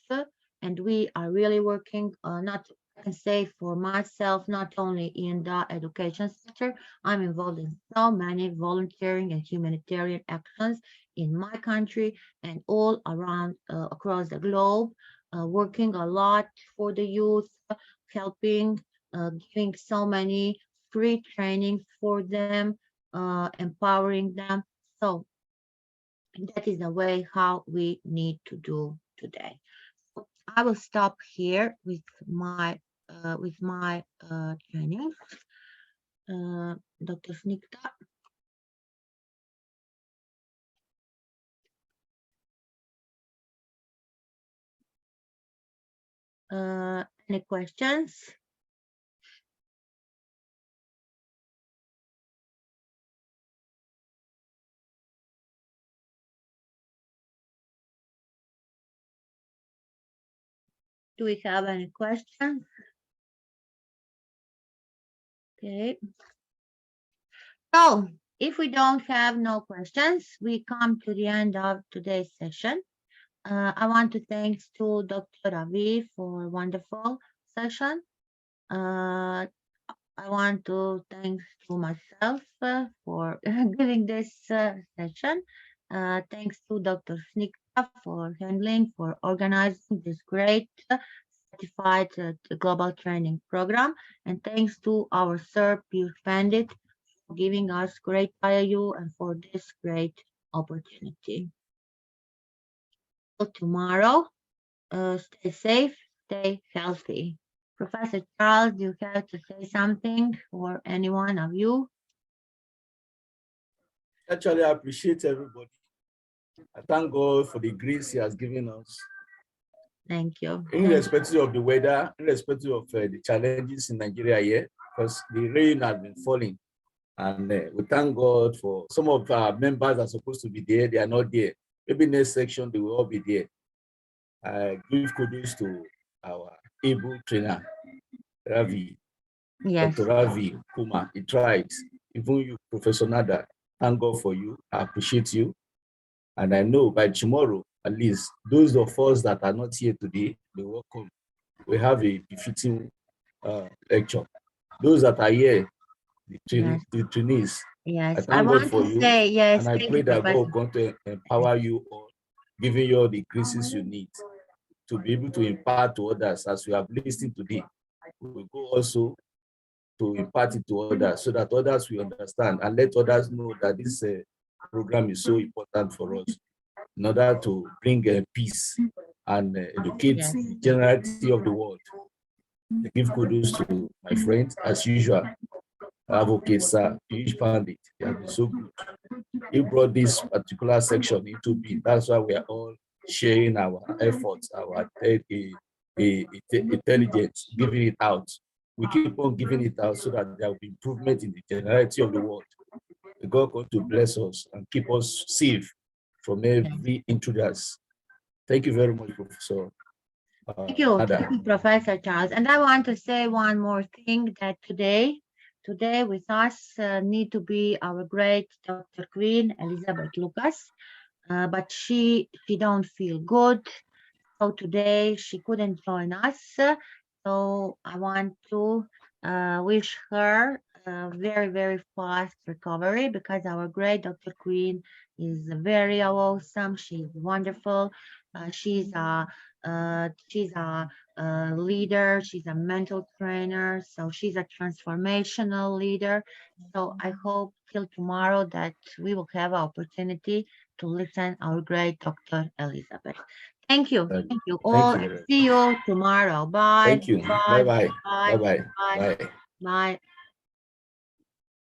and we are really working, not I can say for myself, not only in the education sector. I'm involved in so many volunteering and humanitarian actions in my country and all around across the globe, working a lot for the youth, helping, giving so many free trainings for them, empowering them. So that is the way how we need to do today. So I will stop here with my training. Dr. Snikta. Any questions? Do we have any questions? Okay. So if we don't have no questions, we come to the end of today's session. I want to thank to Dr. Ravi for a wonderful session. I want to thank to myself for giving this session. Thanks to Dr. Snikta for handling, for organizing this great certified global training program. And thanks to our Sir Pius Pandit for giving us great IIU and for this great opportunity. Till tomorrow, stay safe, stay healthy. Professor Charles, you have to say something, or any one of you? Actually, I appreciate everybody. I thank God for the grace He has given us. Thank you. Irrespective of the weather, irrespective of the challenges in Nigeria here, because the rain has been falling. And we thank God for some of our members are supposed to be there. They are not there. Maybe next section, they will all be there. I give kudos to our able trainer, Ravi, Yes. Dr. Ravi Kuma. He tried. Even you, Professor Nada, thank God for you. I appreciate you. And I know by tomorrow, at least, those of us that are not here today, they will come. We have a befitting lecture. Those that are here, Yes. the trainees, I Yes. I thank God want for to you. say, yes, And I thank pray you, that God Professor. will going to empower you all, giving you all the graces you need to be able to impart to others as we have listened today. We will go also to impart it to others so that others will understand and let others know that this program is so important for us in order to bring peace and educate Yes. the generality of the world. I give kudos to my friends as usual. Advocate Sir Piyush Pandit. He has been so good. He brought this particular section into being. That's why we are all sharing our efforts, our intelligence, giving it out. We keep on giving it out so that there will be improvement in the generality of the world. God going to bless us and keep us safe from every intruders. Thank you very much, Professor. Thank you, Professor Charles. And I want to say one more thing, that today with us need to be our great Dr. Queen Elizabeth Lucas, but she don't feel good. So today she couldn't join us. So I want to wish her a very, very fast recovery, because our great Dr. Queen is very awesome. She's wonderful. She's a leader. She's a mental trainer. So she's a transformational leader. So I hope till tomorrow that we will have opportunity to listen our great Dr. Elizabeth. Thank you. Thank you all. Thank you. See you tomorrow. Bye. Thank you. Bye-bye. Bye. Bye-bye. Bye. Bye. Bye.